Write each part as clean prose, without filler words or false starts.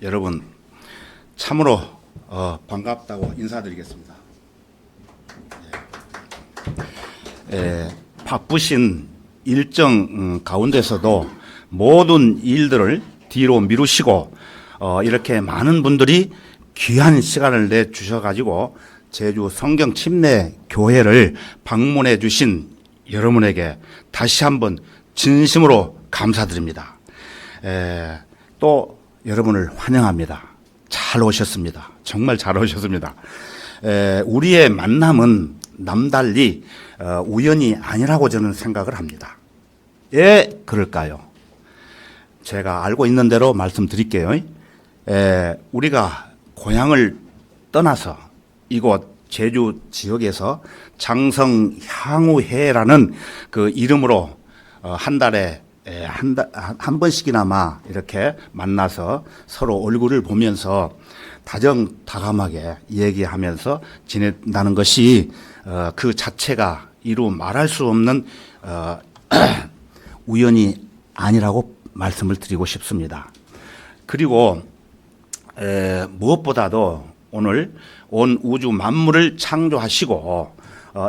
여러분 참으로 반갑다고 인사드리겠습니다. 바쁘신 일정 가운데서도 모든 일들을 뒤로 미루시고 이렇게 많은 분들이 귀한 시간을 내주셔가지고 제주 성경 침례 교회를 방문해 주신 여러분에게 다시 한번 진심으로 감사드립니다. 또 여러분을 환영합니다. 잘 오셨습니다. 정말 잘 오셨습니다. 우리의 만남은 남달리 우연이 아니라고 저는 생각을 합니다. 왜 그럴까요? 제가 알고 있는 대로 말씀드릴게요. 우리가 고향을 떠나서 이곳 제주 지역에서 장성향후회라는 그 이름으로 한 달에 한 번씩이나마 이렇게 만나서 서로 얼굴을 보면서 다정다감하게 얘기하면서 지낸다는 것이 그 자체가 이루 말할 수 없는 우연이 아니라고 말씀을 드리고 싶습니다. 그리고 무엇보다도 오늘 온 우주 만물을 창조하시고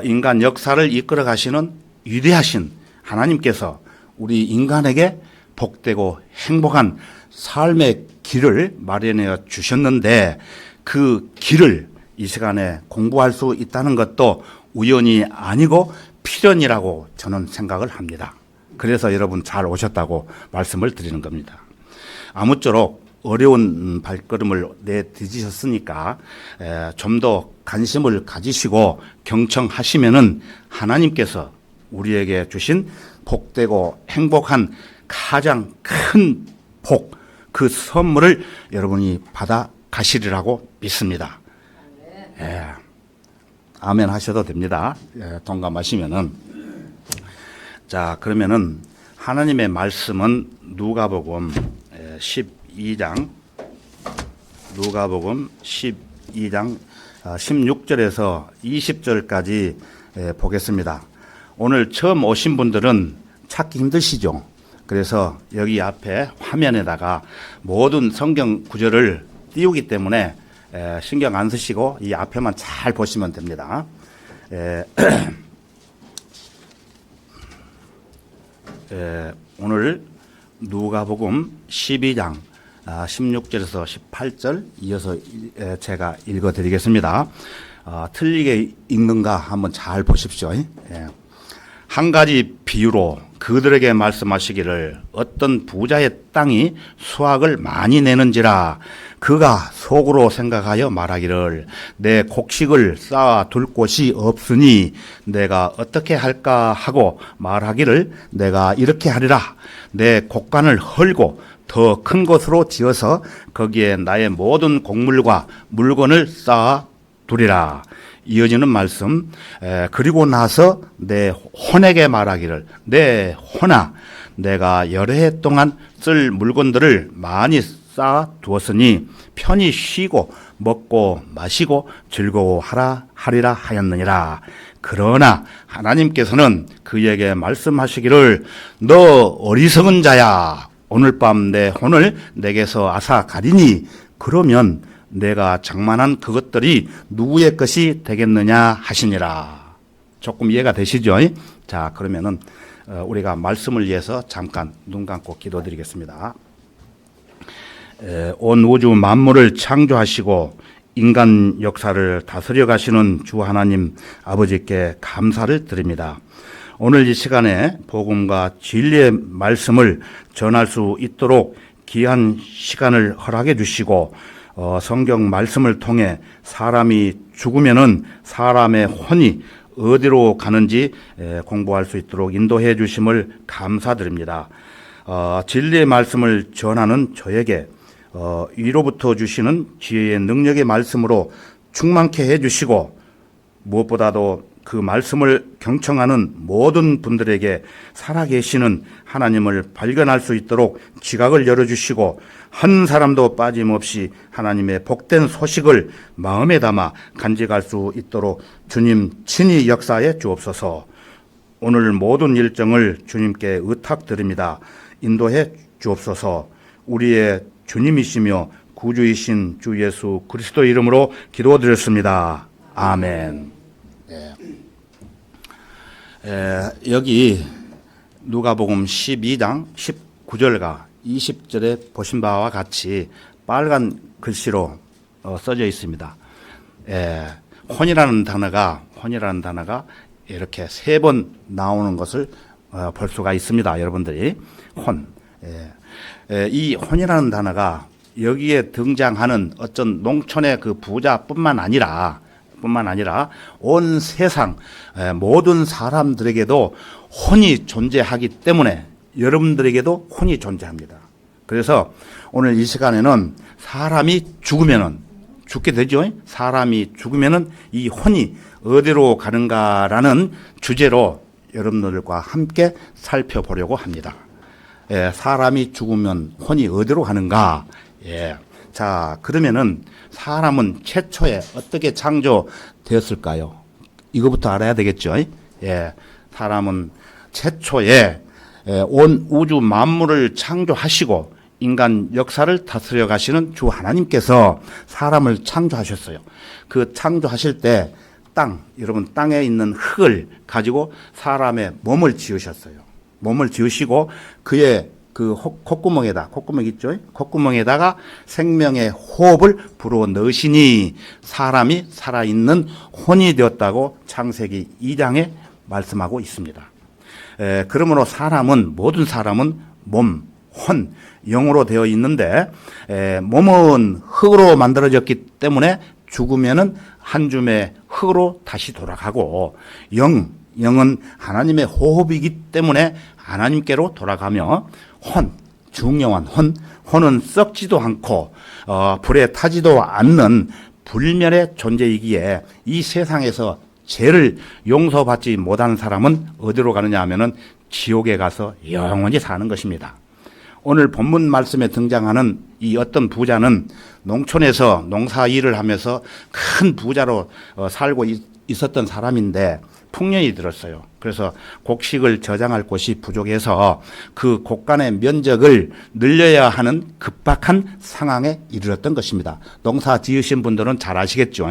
인간 역사를 이끌어 가시는 위대하신 하나님께서 우리 인간에게 복되고 행복한 삶의 길을 마련해 주셨는데 그 길을 이 시간에 공부할 수 있다는 것도 우연이 아니고 필연이라고 저는 생각을 합니다. 그래서 여러분 잘 오셨다고 말씀을 드리는 겁니다. 아무쪼록 어려운 발걸음을 내디디셨으니까 좀 더 관심을 가지시고 경청하시면은 하나님께서 우리에게 주신 복되고 행복한 가장 큰 복, 그 선물을 여러분이 받아 가시리라고 믿습니다. 아멘 하셔도 됩니다. 동감하시면은. 자, 그러면은 하나님의 말씀은 누가복음 12장 16절에서 20절까지 보겠습니다. 오늘 처음 오신 분들은 찾기 힘드시죠? 그래서 여기 앞에 화면에다가 모든 성경 구절을 띄우기 때문에 신경 안 쓰시고 이 앞에만 잘 보시면 됩니다. 오늘 누가복음 12장 16절에서 18절 이어서 제가 읽어드리겠습니다. 틀리게 읽는가 한번 잘 보십시오. 한 가지 비유로 그들에게 말씀하시기를 어떤 부자의 땅이 수확을 많이 내는지라 그가 속으로 생각하여 말하기를 내 곡식을 쌓아 둘 곳이 없으니 내가 어떻게 할까 하고 말하기를 내가 이렇게 하리라 내 곡간을 헐고 더 큰 곳으로 지어서 거기에 나의 모든 곡물과 물건을 쌓아 두리라. 이어지는 말씀, 그리고 나서 내 혼에게 말하기를 내 혼아 내가 여러 해 동안 쓸 물건들을 많이 쌓아 두었으니 편히 쉬고 먹고 마시고 즐거워하리라 하였느니라. 그러나 하나님께서는 그에게 말씀하시기를 너 어리석은 자야 오늘 밤 내 혼을 내게서 앗아 가리니 그러면 내가 장만한 그것들이 누구의 것이 되겠느냐 하시니라. 조금 이해가 되시죠? 자, 그러면은 우리가 말씀을 위해서 잠깐 눈 감고 기도드리겠습니다. 온 우주 만물을 창조하시고 인간 역사를 다스려 가시는 주 하나님 아버지께 감사를 드립니다. 오늘 이 시간에 복음과 진리의 말씀을 전할 수 있도록 귀한 시간을 허락해 주시고 성경 말씀을 통해 사람이 죽으면은 사람의 혼이 어디로 가는지 공부할 수 있도록 인도해 주심을 감사드립니다. 진리의 말씀을 전하는 저에게 위로부터 주시는 지혜의 능력의 말씀으로 충만케 해 주시고 무엇보다도 그 말씀을 경청하는 모든 분들에게 살아계시는 하나님을 발견할 수 있도록 지각을 열어주시고 한 사람도 빠짐없이 하나님의 복된 소식을 마음에 담아 간직할 수 있도록 주님 친히 역사해 주옵소서. 오늘 모든 일정을 주님께 의탁드립니다. 인도해 주옵소서. 우리의 주님이시며 구주이신 주 예수 그리스도 이름으로 기도드렸습니다. 아멘. 여기 누가복음 12장 19절과 20절에 보신 바와 같이 빨간 글씨로 써져 있습니다. 혼이라는 단어가 이렇게 3번 나오는 것을 볼 수가 있습니다. 여러분들이 혼. 이 혼이라는 단어가 여기에 등장하는 어떤 농촌의 그 부자뿐만 아니라 온 세상 모든 사람들에게도 혼이 존재하기 때문에 여러분들에게도 혼이 존재합니다. 그래서 오늘 이 시간에는 사람이 죽게 되죠. 사람이 죽으면은 이 혼이 어디로 가는가라는 주제로 여러분들과 함께 살펴보려고 합니다. 사람이 죽으면 혼이 어디로 가는가? 자, 그러면은 사람은 최초에 어떻게 창조되었을까요? 이거부터 알아야 되겠죠. 사람은 최초에 온 우주 만물을 창조하시고 인간 역사를 다스려 가시는 주 하나님께서 사람을 창조하셨어요. 그 창조하실 때 여러분 땅에 있는 흙을 가지고 사람의 몸을 지으셨어요. 몸을 지으시고 그의 그 콧구멍 있죠? 콧구멍에다가 생명의 호흡을 불어 넣으시니 사람이 살아있는 혼이 되었다고 창세기 2장에 말씀하고 있습니다. 그러므로 모든 사람은 몸, 혼, 영으로 되어 있는데 몸은 흙으로 만들어졌기 때문에 죽으면은 한 줌의 흙으로 다시 돌아가고 영은 하나님의 호흡이기 때문에 하나님께로 돌아가며 중요한 혼은 썩지도 않고 불에 타지도 않는 불멸의 존재이기에 이 세상에서 죄를 용서받지 못한 사람은 어디로 가느냐 하면은 지옥에 가서 영원히 사는 것입니다. 오늘 본문 말씀에 등장하는 이 어떤 부자는 농촌에서 농사 일을 하면서 큰 부자로 살고 있었던 사람인데 풍년이 들었어요. 그래서 곡식을 저장할 곳이 부족해서 그 곡간의 면적을 늘려야 하는 급박한 상황에 이르렀던 것입니다. 농사 지으신 분들은 잘 아시겠죠.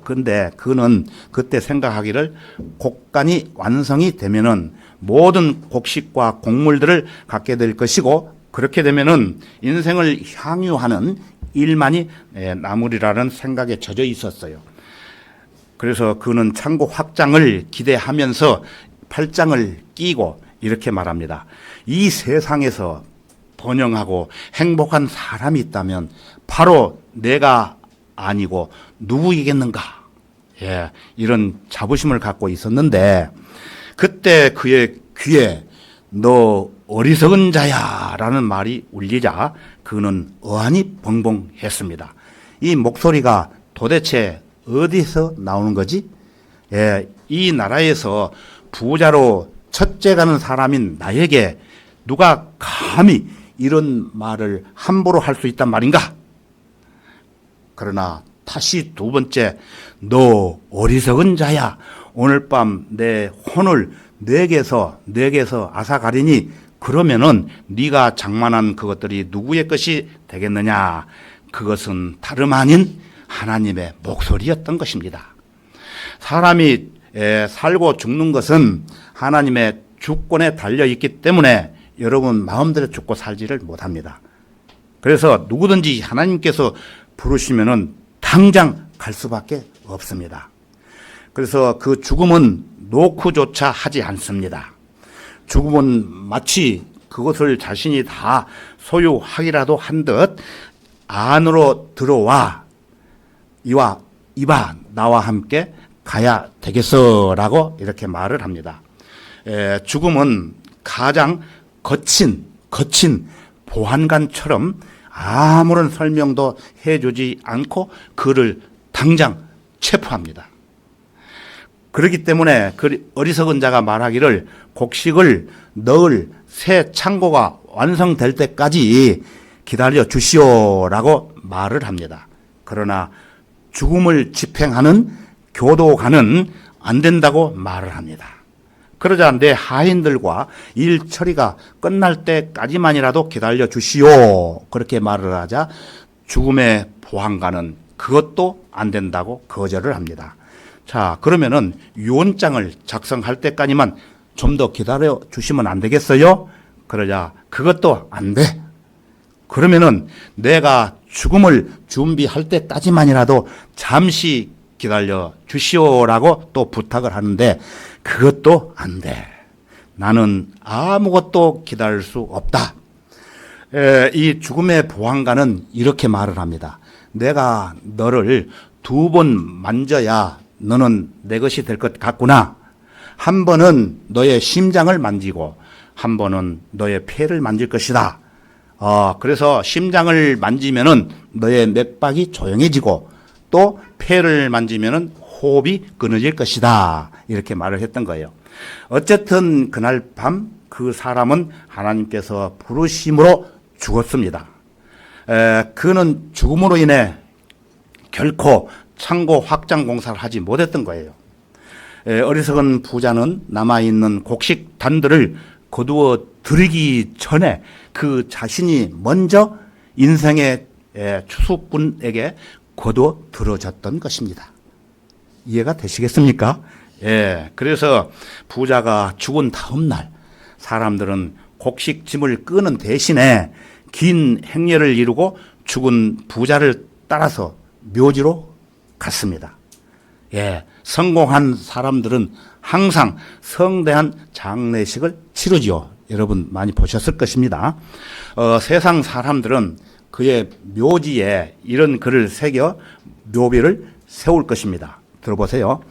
근데 그는 그때 생각하기를 곡간이 완성이 되면은 모든 곡식과 곡물들을 갖게 될 것이고 그렇게 되면은 인생을 향유하는 일만이 남으리라는 생각에 젖어 있었어요. 그래서 그는 창고 확장을 기대하면서 팔짱을 끼고 이렇게 말합니다. 이 세상에서 번영하고 행복한 사람이 있다면 바로 내가 아니고 누구이겠는가? 이런 자부심을 갖고 있었는데 그때 그의 귀에 너 어리석은 자야 라는 말이 울리자 그는 어안이 벙벙했습니다. 이 목소리가 도대체 어디서 나오는 거지? 이 나라에서 부자로 첫째 가는 사람인 나에게 누가 감히 이런 말을 함부로 할 수 있단 말인가? 그러나 다시 두 번째, 너 어리석은 자야. 오늘 밤 내 혼을 내게서 앗아가리니 그러면은 네가 장만한 그것들이 누구의 것이 되겠느냐? 그것은 다름 아닌 하나님의 목소리였던 것입니다. 사람이 살고 죽는 것은 하나님의 주권에 달려있기 때문에 여러분 마음대로 죽고 살지를 못합니다. 그래서 누구든지 하나님께서 부르시면은 당장 갈 수밖에 없습니다. 그래서 그 죽음은 노크조차 하지 않습니다. 죽음은 마치 그것을 자신이 다 소유하기라도 한 듯 안으로 들어와 이봐 나와 함께 가야 되겠어라고 이렇게 말을 합니다. 죽음은 가장 거친 보안관처럼 아무런 설명도 해주지 않고 그를 당장 체포합니다. 그렇기 때문에 그 어리석은 자가 말하기를 곡식을 넣을 새 창고가 완성될 때까지 기다려 주시오라고 말을 합니다. 그러나 죽음을 집행하는 교도관은 안 된다고 말을 합니다. 그러자 내 하인들과 일 처리가 끝날 때까지만이라도 기다려 주시오. 그렇게 말을 하자 죽음의 보안관은 그것도 안 된다고 거절을 합니다. 자, 그러면은 유언장을 작성할 때까지만 좀 더 기다려 주시면 안 되겠어요? 그러자 그것도 안 돼. 그러면은 내가 죽음을 준비할 때까지만이라도 잠시 기다려 주시오라고 또 부탁을 하는데 그것도 안 돼. 나는 아무것도 기다릴 수 없다. 이 죽음의 보안관은 이렇게 말을 합니다. 내가 너를 2번 만져야 너는 내 것이 될 것 같구나. 한 번은 너의 심장을 만지고 한 번은 너의 폐를 만질 것이다. 그래서 심장을 만지면은 너의 맥박이 조용해지고 또 폐를 만지면은 호흡이 끊어질 것이다. 이렇게 말을 했던 거예요. 어쨌든 그날 밤 그 사람은 하나님께서 부르심으로 죽었습니다. 그는 죽음으로 인해 결코 창고 확장 공사를 하지 못했던 거예요. 어리석은 부자는 남아있는 곡식 단들을 거두어 들이기 전에 그 자신이 먼저 인생의 추수꾼에게 거두어 들어졌던 것입니다. 이해가 되시겠습니까? 그래서 부자가 죽은 다음 날 사람들은 곡식 짐을 끄는 대신에 긴 행렬을 이루고 죽은 부자를 따라서 묘지로 갔습니다. 성공한 사람들은 항상 성대한 장례식을 치르죠. 여러분 많이 보셨을 것입니다. 세상 사람들은 그의 묘지에 이런 글을 새겨 묘비를 세울 것입니다. 들어보세요.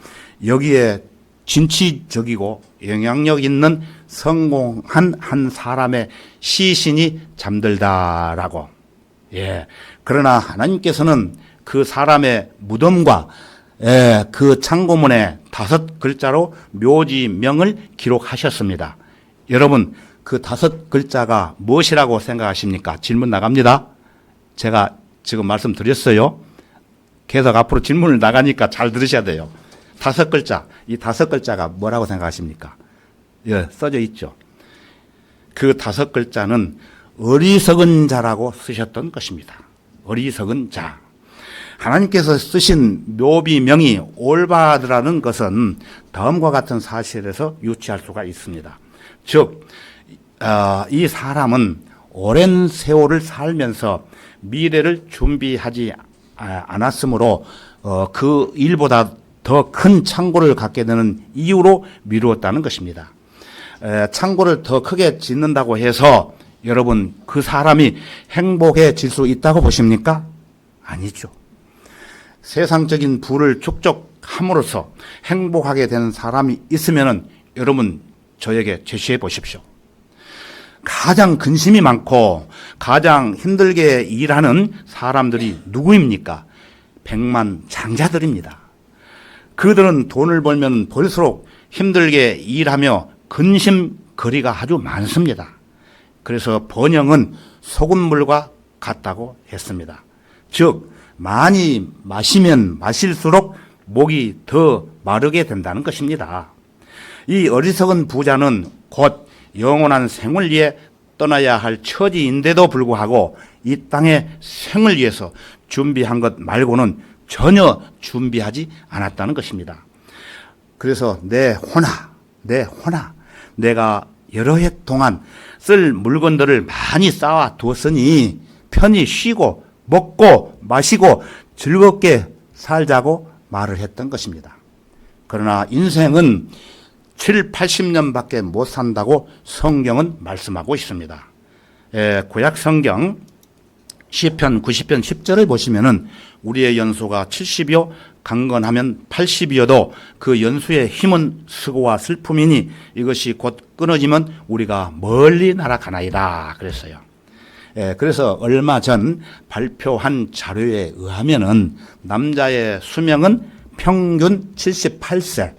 여기에 진취적이고 영향력 있는 성공한 한 사람의 시신이 잠들다라고. 그러나 하나님께서는 그 사람의 무덤과 그 창고문에 5글자로 묘지명을 기록하셨습니다. 여러분 그 5글자가 무엇이라고 생각하십니까? 질문 나갑니다. 제가 지금 말씀드렸어요. 계속 앞으로 질문을 나가니까 잘 들으셔야 돼요. 5글자, 이 5글자가 뭐라고 생각하십니까? 써져 있죠. 그 5글자는 어리석은 자라고 쓰셨던 것입니다. 어리석은 자. 하나님께서 쓰신 묘비명이 올바르다는 것은 다음과 같은 사실에서 유추할 수가 있습니다. 즉, 이 사람은 오랜 세월을 살면서 미래를 준비하지 않았으므로 그 일보다 더 큰 창고를 갖게 되는 이유로 미루었다는 것입니다. 창고를 더 크게 짓는다고 해서 여러분 그 사람이 행복해질 수 있다고 보십니까? 아니죠. 세상적인 부를 축적함으로써 행복하게 되는 사람이 있으면은 여러분 저에게 제시해 보십시오. 가장 근심이 많고 가장 힘들게 일하는 사람들이 누구입니까? 백만장자들입니다. 그들은 돈을 벌면 벌수록 힘들게 일하며 근심거리가 아주 많습니다. 그래서 번영은 소금물과 같다고 했습니다. 즉 많이 마시면 마실수록 목이 더 마르게 된다는 것입니다. 이 어리석은 부자는 곧 영원한 생을 위해 떠나야 할 처지인데도 불구하고 이 땅의 생을 위해서 준비한 것 말고는 전혀 준비하지 않았다는 것입니다. 그래서 내가 여러 해 동안 쓸 물건들을 많이 쌓아 두었으니 편히 쉬고 먹고 마시고 즐겁게 살자고 말을 했던 것입니다. 그러나 인생은 7, 80년밖에 못 산다고 성경은 말씀하고 있습니다. 구약 성경 시편 90편 10절을 보시면은 우리의 연소가 70이요 강건하면 80이어도 그 연수의 힘은 수고와 슬픔이니 이것이 곧 끊어지면 우리가 멀리 날아가나이다 그랬어요. 그래서 얼마 전 발표한 자료에 의하면은 남자의 수명은 평균 78세,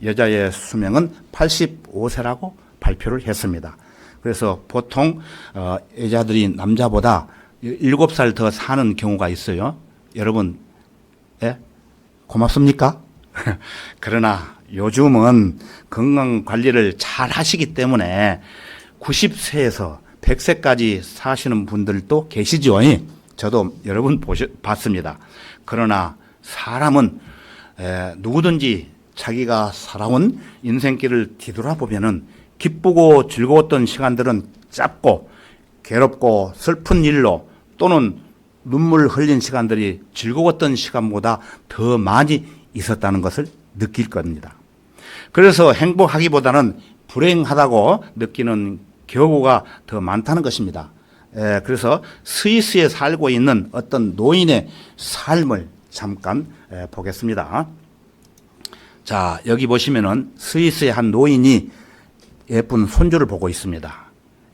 여자의 수명은 85세라고 발표를 했습니다. 그래서 보통 여자들이 남자보다 7살 더 사는 경우가 있어요. 여러분, 고맙습니까? 그러나 요즘은 건강 관리를 잘 하시기 때문에 90세에서 100세까지 사시는 분들도 계시죠. 저도 여러 번 봤습니다. 그러나 사람은 누구든지 자기가 살아온 인생길을 뒤돌아보면은 기쁘고 즐거웠던 시간들은 짧고 괴롭고 슬픈 일로 또는 눈물 흘린 시간들이 즐거웠던 시간보다 더 많이 있었다는 것을 느낄 겁니다. 그래서 행복하기보다는 불행하다고 느끼는 경우가 더 많다는 것입니다. 그래서 스위스에 살고 있는 어떤 노인의 삶을 잠깐 보겠습니다. 자, 여기 보시면은 스위스의 한 노인이 예쁜 손주를 보고 있습니다.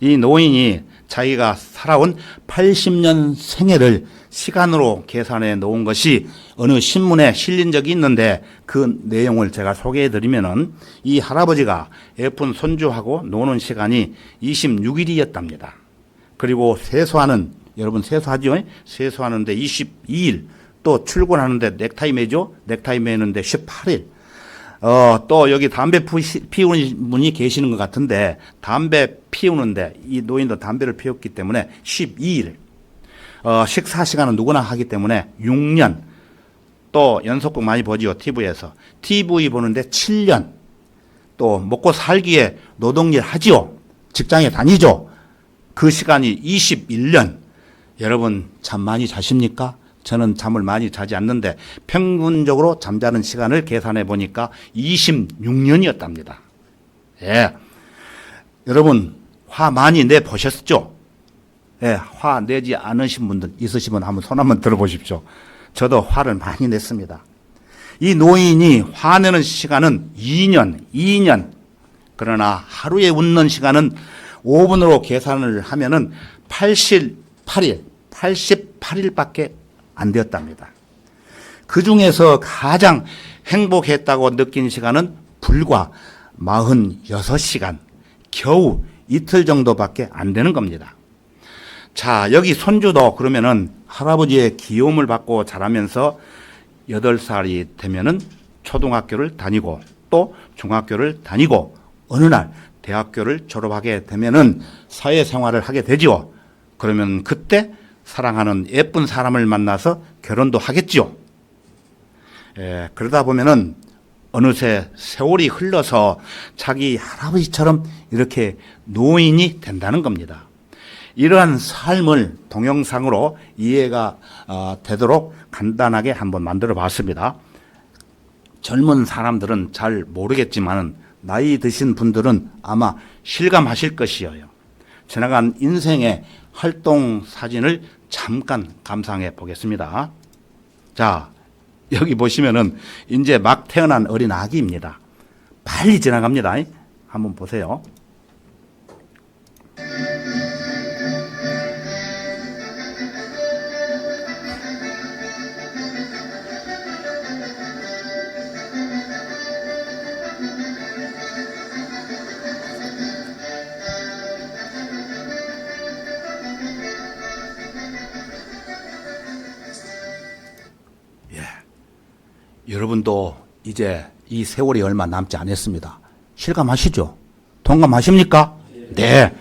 이 노인이 자기가 살아온 80년 생애를 시간으로 계산해 놓은 것이 어느 신문에 실린 적이 있는데 그 내용을 제가 소개해 드리면은 이 할아버지가 예쁜 손주하고 노는 시간이 26일이었답니다. 그리고 세수하는, 여러분 세수하죠? 세수하는데 22일, 또 출근하는데 넥타이 매죠? 넥타이 매는데 18일. 또 여기 담배 피우는 분이 계시는 것 같은데 담배 피우는데 이 노인도 담배를 피웠기 때문에 12일. 식사 시간은 누구나 하기 때문에 6년. 또 연속극 많이 보지요, TV에서. TV 보는데 7년. 또 먹고 살기에 노동일 하지요. 직장에 다니죠. 그 시간이 21년. 여러분 잠 많이 자십니까? 저는 잠을 많이 자지 않는데 평균적으로 잠자는 시간을 계산해 보니까 26년이었답니다. 예. 여러분 화 많이 내 보셨죠? 예, 화 내지 않으신 분들 있으시면 한번 손 한번 들어보십시오. 저도 화를 많이 냈습니다. 이 노인이 화내는 시간은 2년. 그러나 하루에 웃는 시간은 5분으로 계산을 하면은 88일밖에 안 되었답니다. 그 중에서 가장 행복했다고 느낀 시간은 불과 46시간, 겨우 이틀 정도밖에 안 되는 겁니다. 자, 여기 손주도 그러면은 할아버지의 귀여움을 받고 자라면서 8살이 되면은 초등학교를 다니고 또 중학교를 다니고 어느 날 대학교를 졸업하게 되면은 사회생활을 하게 되죠. 그러면 그때 사랑하는 예쁜 사람을 만나서 결혼도 하겠죠. 그러다 보면은 어느새 세월이 흘러서 자기 할아버지처럼 이렇게 노인이 된다는 겁니다. 이러한 삶을 동영상으로 이해가 되도록 간단하게 한번 만들어 봤습니다. 젊은 사람들은 잘 모르겠지만 나이 드신 분들은 아마 실감하실 것이에요. 지나간 인생의 활동 사진을 잠깐 감상해 보겠습니다. 자, 여기 보시면은 이제 막 태어난 어린 아기입니다. 빨리 지나갑니다. 한번 보세요. 여러분도 이제 이 세월이 얼마 남지 않았습니다. 실감하시죠? 동감하십니까? 네.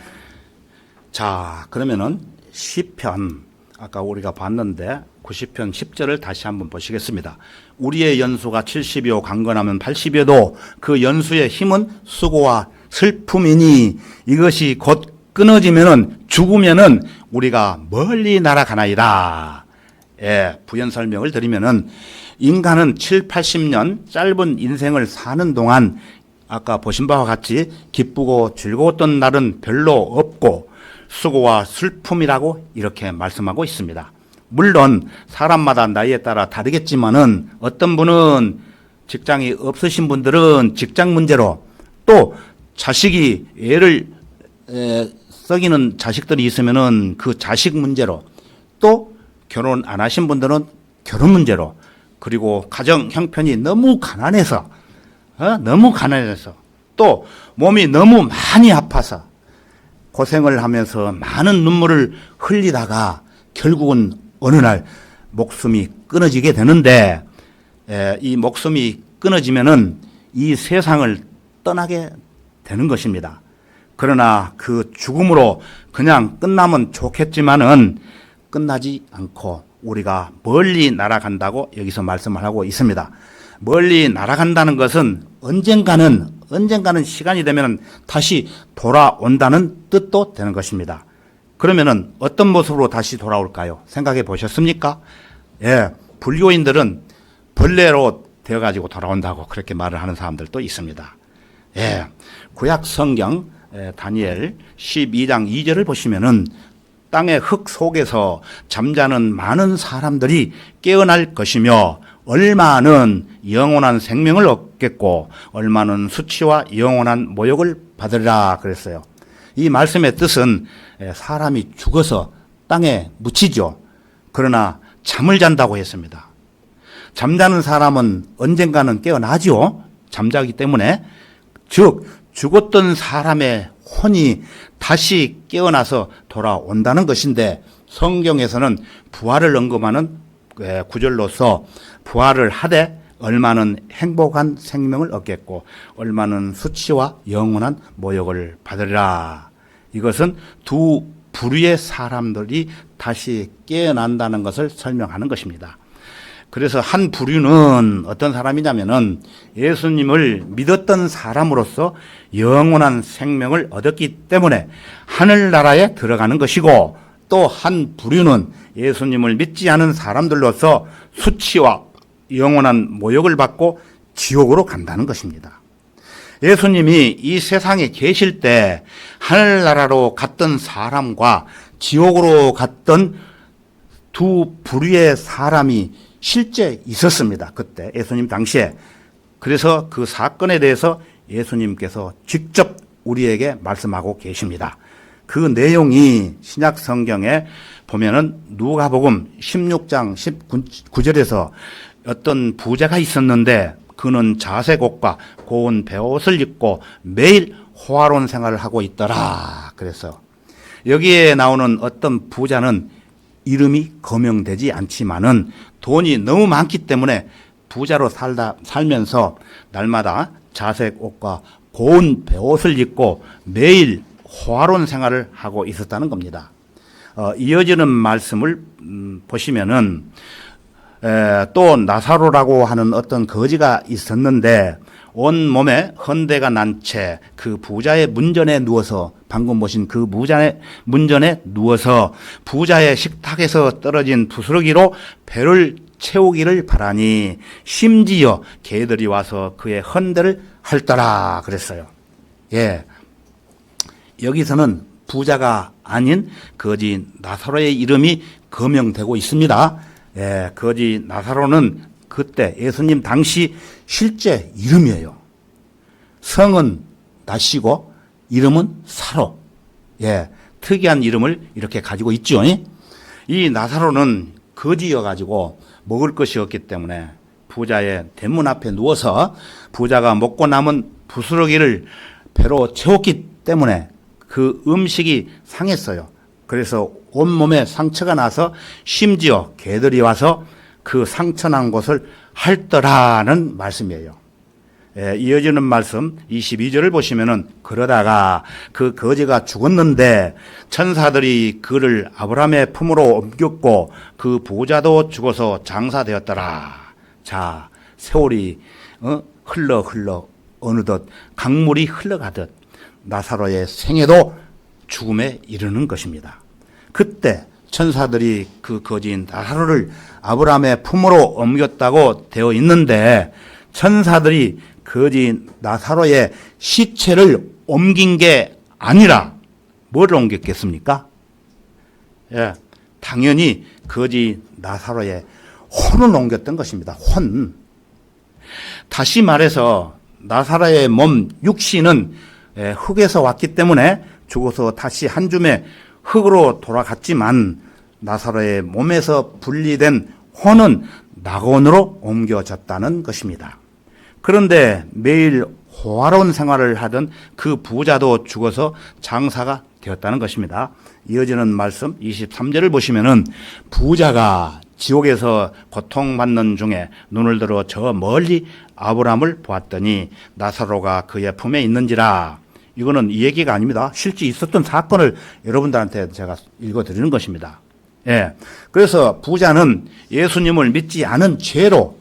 자, 그러면은 시편 아까 우리가 봤는데 90편 10절을 다시 한번 보시겠습니다. 우리의 연수가 70이요 강건하면 80여도 그 연수의 힘은 수고와 슬픔이니 이것이 곧 끊어지면은 죽으면은 우리가 멀리 날아가나이다. 예, 부연 설명을 드리면은 인간은 7, 80년 짧은 인생을 사는 동안 아까 보신 바와 같이 기쁘고 즐거웠던 날은 별로 없고 수고와 슬픔이라고 이렇게 말씀하고 있습니다. 물론 사람마다 나이에 따라 다르겠지만은 어떤 분은 직장이 없으신 분들은 직장 문제로 또 자식이 애를 썩이는 자식들이 있으면은 그 자식 문제로 또 결혼 안 하신 분들은 결혼 문제로 그리고 가정 형편이 너무 가난해서 또 몸이 너무 많이 아파서 고생을 하면서 많은 눈물을 흘리다가 결국은 어느 날 목숨이 끊어지게 되는데 이 목숨이 끊어지면은 이 세상을 떠나게 되는 것입니다. 그러나 그 죽음으로 그냥 끝나면 좋겠지만은 끝나지 않고 우리가 멀리 날아간다고 여기서 말씀을 하고 있습니다. 멀리 날아간다는 것은 언젠가는 시간이 되면 다시 돌아온다는 뜻도 되는 것입니다. 그러면은 어떤 모습으로 다시 돌아올까요? 생각해 보셨습니까? 예, 불교인들은 벌레로 되어가지고 돌아온다고 그렇게 말을 하는 사람들도 있습니다. 예, 구약 성경 다니엘 12장 2절을 보시면은 땅의 흙 속에서 잠자는 많은 사람들이 깨어날 것이며 얼마는 영원한 생명을 얻겠고 얼마는 수치와 영원한 모욕을 받으리라 그랬어요. 이 말씀의 뜻은 사람이 죽어서 땅에 묻히죠. 그러나 잠을 잔다고 했습니다. 잠자는 사람은 언젠가는 깨어나죠. 잠자기 때문에. 즉 죽었던 사람의 혼이 다시 깨어나서 돌아온다는 것인데 성경에서는 부활을 언급하는 구절로서 부활을 하되 얼마는 행복한 생명을 얻겠고 얼마는 수치와 영원한 모욕을 받으리라. 이것은 두 부류의 사람들이 다시 깨어난다는 것을 설명하는 것입니다. 그래서 한 부류는 어떤 사람이냐면은 예수님을 믿었던 사람으로서 영원한 생명을 얻었기 때문에 하늘나라에 들어가는 것이고 또 한 부류는 예수님을 믿지 않은 사람들로서 수치와 영원한 모욕을 받고 지옥으로 간다는 것입니다. 예수님이 이 세상에 계실 때 하늘나라로 갔던 사람과 지옥으로 갔던 두 부류의 사람이 실제 있었습니다. 그때 예수님 당시에. 그래서 그 사건에 대해서 예수님께서 직접 우리에게 말씀하고 계십니다. 그 내용이 신약 성경에 보면은 누가복음 16장 19절에서 어떤 부자가 있었는데 그는 자색 옷과 고운 베옷을 입고 매일 호화로운 생활을 하고 있더라. 그래서 여기에 나오는 어떤 부자는 이름이 거명되지 않지만은 돈이 너무 많기 때문에 부자로 살면서 날마다 자색 옷과 고운 베옷을 입고 매일 호화로운 생활을 하고 있었다는 겁니다. 이어지는 말씀을 보시면은 또 나사로라고 하는 어떤 거지가 있었는데 온 몸에 헌대가 난 채 그 부자의 문전에 누워서 방금 보신 그 부자의 문전에 누워서 부자의 식탁에서 떨어진 부스러기로 배를 채우기를 바라니 심지어 개들이 와서 그의 헌대를 핥더라 그랬어요. 예, 여기서는 부자가 아닌 거지 나사로의 이름이 거명되고 있습니다. 예, 거지 나사로는 그때 예수님 당시 실제 이름이에요. 성은 나시고 이름은 사로. 예, 특이한 이름을 이렇게 가지고 있죠. 이 나사로는 거지여 가지고 먹을 것이 없기 때문에 부자의 대문 앞에 누워서 부자가 먹고 남은 부스러기를 배로 채웠기 때문에 그 음식이 상했어요. 그래서 온몸에 상처가 나서 심지어 개들이 와서 그 상처난 곳을 핥더라는 말씀이에요. 예, 이어지는 말씀 22절을 보시면은 그러다가 그 거지가 죽었는데 천사들이 그를 아브라함의 품으로 옮겼고 그 부자도 죽어서 장사되었더라. 자, 세월이 흘러 어느덧 강물이 흘러가듯 나사로의 생애도 죽음에 이르는 것입니다. 그때 천사들이 그 거지인 나사로를 아브라함의 품으로 옮겼다고 되어 있는데 천사들이 거지 나사로의 시체를 옮긴 게 아니라 뭐를 옮겼겠습니까? 예, 당연히 거지 나사로의 혼을 옮겼던 것입니다. 혼. 다시 말해서 나사로의 몸 육신은 흙에서 왔기 때문에 죽어서 다시 한 줌의 흙으로 돌아갔지만 나사로의 몸에서 분리된 혼은 낙원으로 옮겨졌다는 것입니다. 그런데 매일 호화로운 생활을 하던 그 부자도 죽어서 장사가 되었다는 것입니다. 이어지는 말씀 23절을 보시면은 부자가 지옥에서 고통받는 중에 눈을 들어 저 멀리 아브라함을 보았더니 나사로가 그의 품에 있는지라. 이거는 이 얘기가 아닙니다. 실제 있었던 사건을 여러분들한테 제가 읽어드리는 것입니다. 예. 그래서 부자는 예수님을 믿지 않은 죄로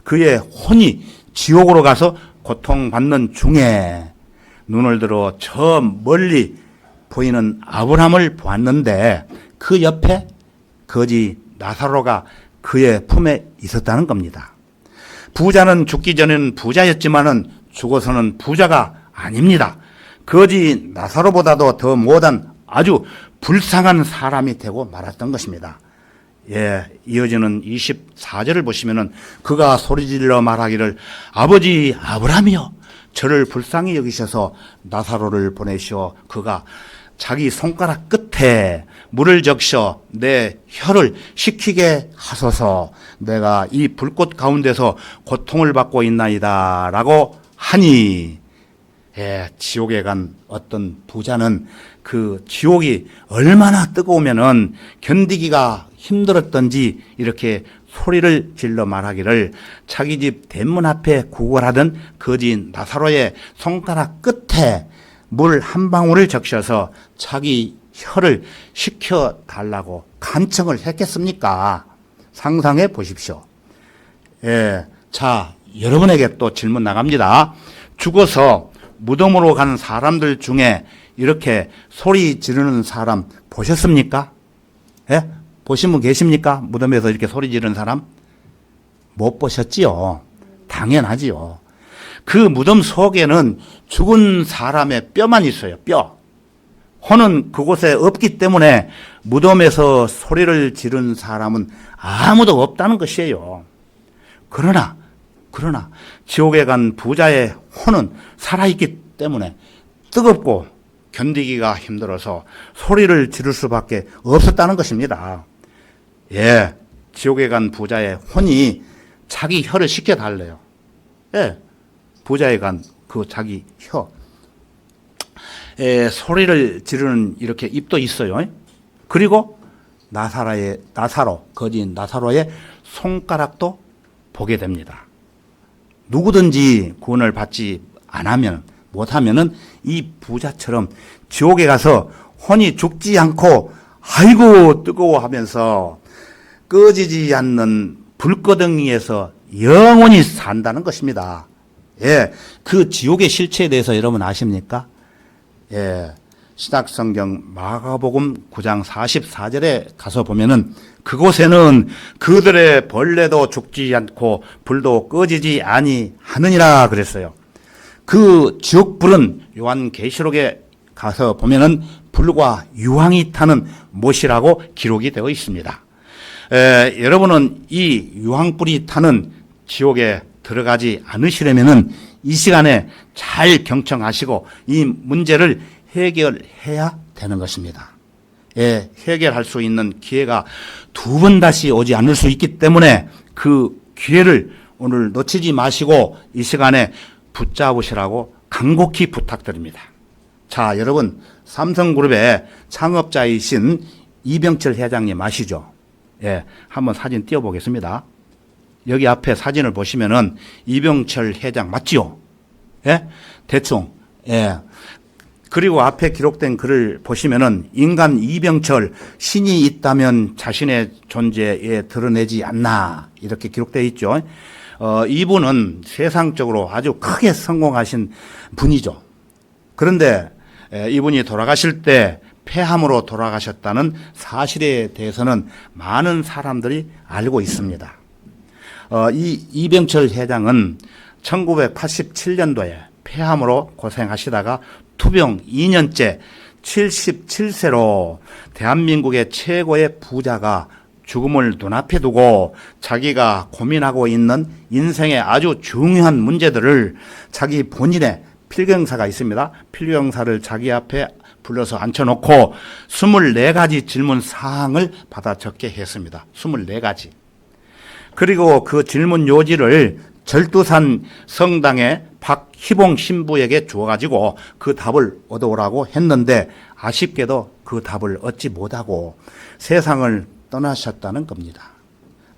그의 혼이 지옥으로 가서 고통받는 중에 눈을 들어 저 멀리 보이는 아브라함을 보았는데 그 옆에 거지 나사로가 그의 품에 있었다는 겁니다. 부자는 죽기 전에는 부자였지만은 죽어서는 부자가 아닙니다. 거지 나사로보다도 더 못한 아주 불쌍한 사람이 되고 말았던 것입니다. 예, 이어지는 24절을 보시면은 그가 소리질러 말하기를 아버지 아브라함이여 저를 불쌍히 여기셔서 나사로를 보내시어 그가 자기 손가락 끝에 물을 적셔 내 혀를 식히게 하소서 내가 이 불꽃 가운데서 고통을 받고 있나이다 라고 하니 예, 지옥에 간 어떤 부자는 그 지옥이 얼마나 뜨거우면은 견디기가 힘들었던지 이렇게 소리를 질러 말하기를 자기 집 대문 앞에 구걸하던 거지 나사로의 손가락 끝에 물 한 방울을 적셔서 자기 혀를 식혀 달라고 간청을 했겠습니까? 상상해 보십시오. 예, 자, 여러분에게 또 질문 나갑니다. 죽어서 무덤으로 간 사람들 중에 이렇게 소리 지르는 사람 보셨습니까? 예? 보신 분 계십니까? 무덤에서 이렇게 소리 지르는 사람? 못 보셨지요? 당연하지요. 그 무덤 속에는 죽은 사람의 뼈만 있어요. 뼈. 혼은 그곳에 없기 때문에 무덤에서 소리를 지른 사람은 아무도 없다는 것이에요. 그러나 지옥에 간 부자의 혼은 살아있기 때문에 뜨겁고 견디기가 힘들어서 소리를 지를 수밖에 없었다는 것입니다. 예, 지옥에 간 부자의 혼이 자기 혀를 식혀달래요. 예, 부자에 간 그 자기 혀. 소리를 지르는 이렇게 입도 있어요. 그리고 거진 나사로의 손가락도 보게 됩니다. 누구든지 구원을 받지 못하면은 이 부자처럼 지옥에 가서 혼이 죽지 않고 아이고 뜨거워 하면서 꺼지지 않는 불거덩이에서 영원히 산다는 것입니다. 예, 그 지옥의 실체에 대해서 여러분 아십니까? 예, 신약성경 마가복음 9장 44절에 가서 보면은 그곳에는 그들의 벌레도 죽지 않고 불도 꺼지지 아니하느니라 그랬어요. 그 지옥불은 요한계시록에 가서 보면은 불과 유황이 타는 못이라고 기록이 되어 있습니다. 여러분은 이 유황불이 타는 지옥에 들어가지 않으시려면은 이 시간에 잘 경청하시고 이 문제를 해결해야 되는 것입니다. 예, 해결할 수 있는 기회가 두 번 다시 오지 않을 수 있기 때문에 그 기회를 오늘 놓치지 마시고 이 시간에 붙잡으시라고 간곡히 부탁드립니다. 자, 여러분, 삼성그룹의 창업자이신 이병철 회장님 아시죠? 예, 한번 사진 띄워보겠습니다. 여기 앞에 사진을 보시면은 이병철 회장 맞지요? 예? 대충. 예. 그리고 앞에 기록된 글을 보시면은 인간 이병철 신이 있다면 자신의 존재에 드러내지 않나 이렇게 기록되어 있죠. 이분은 세상적으로 아주 크게 성공하신 분이죠. 그런데 이분이 돌아가실 때 폐암으로 돌아가셨다는 사실에 대해서는 많은 사람들이 알고 있습니다. 이 이병철 회장은 1987년도에 폐암으로 고생하시다가 투병 2년째 77세로 대한민국의 최고의 부자가 죽음을 눈앞에 두고 자기가 고민하고 있는 인생의 아주 중요한 문제들을 자기 본인의 필경사가 있습니다. 필경사를 자기 앞에 불러서 앉혀놓고 24가지 질문 사항을 받아 적게 했습니다. 24가지. 그리고 그 질문 요지를 절두산 성당의 박희봉 신부에게 주어가지고 그 답을 얻어오라고 했는데 아쉽게도 그 답을 얻지 못하고 세상을 떠나셨다는 겁니다.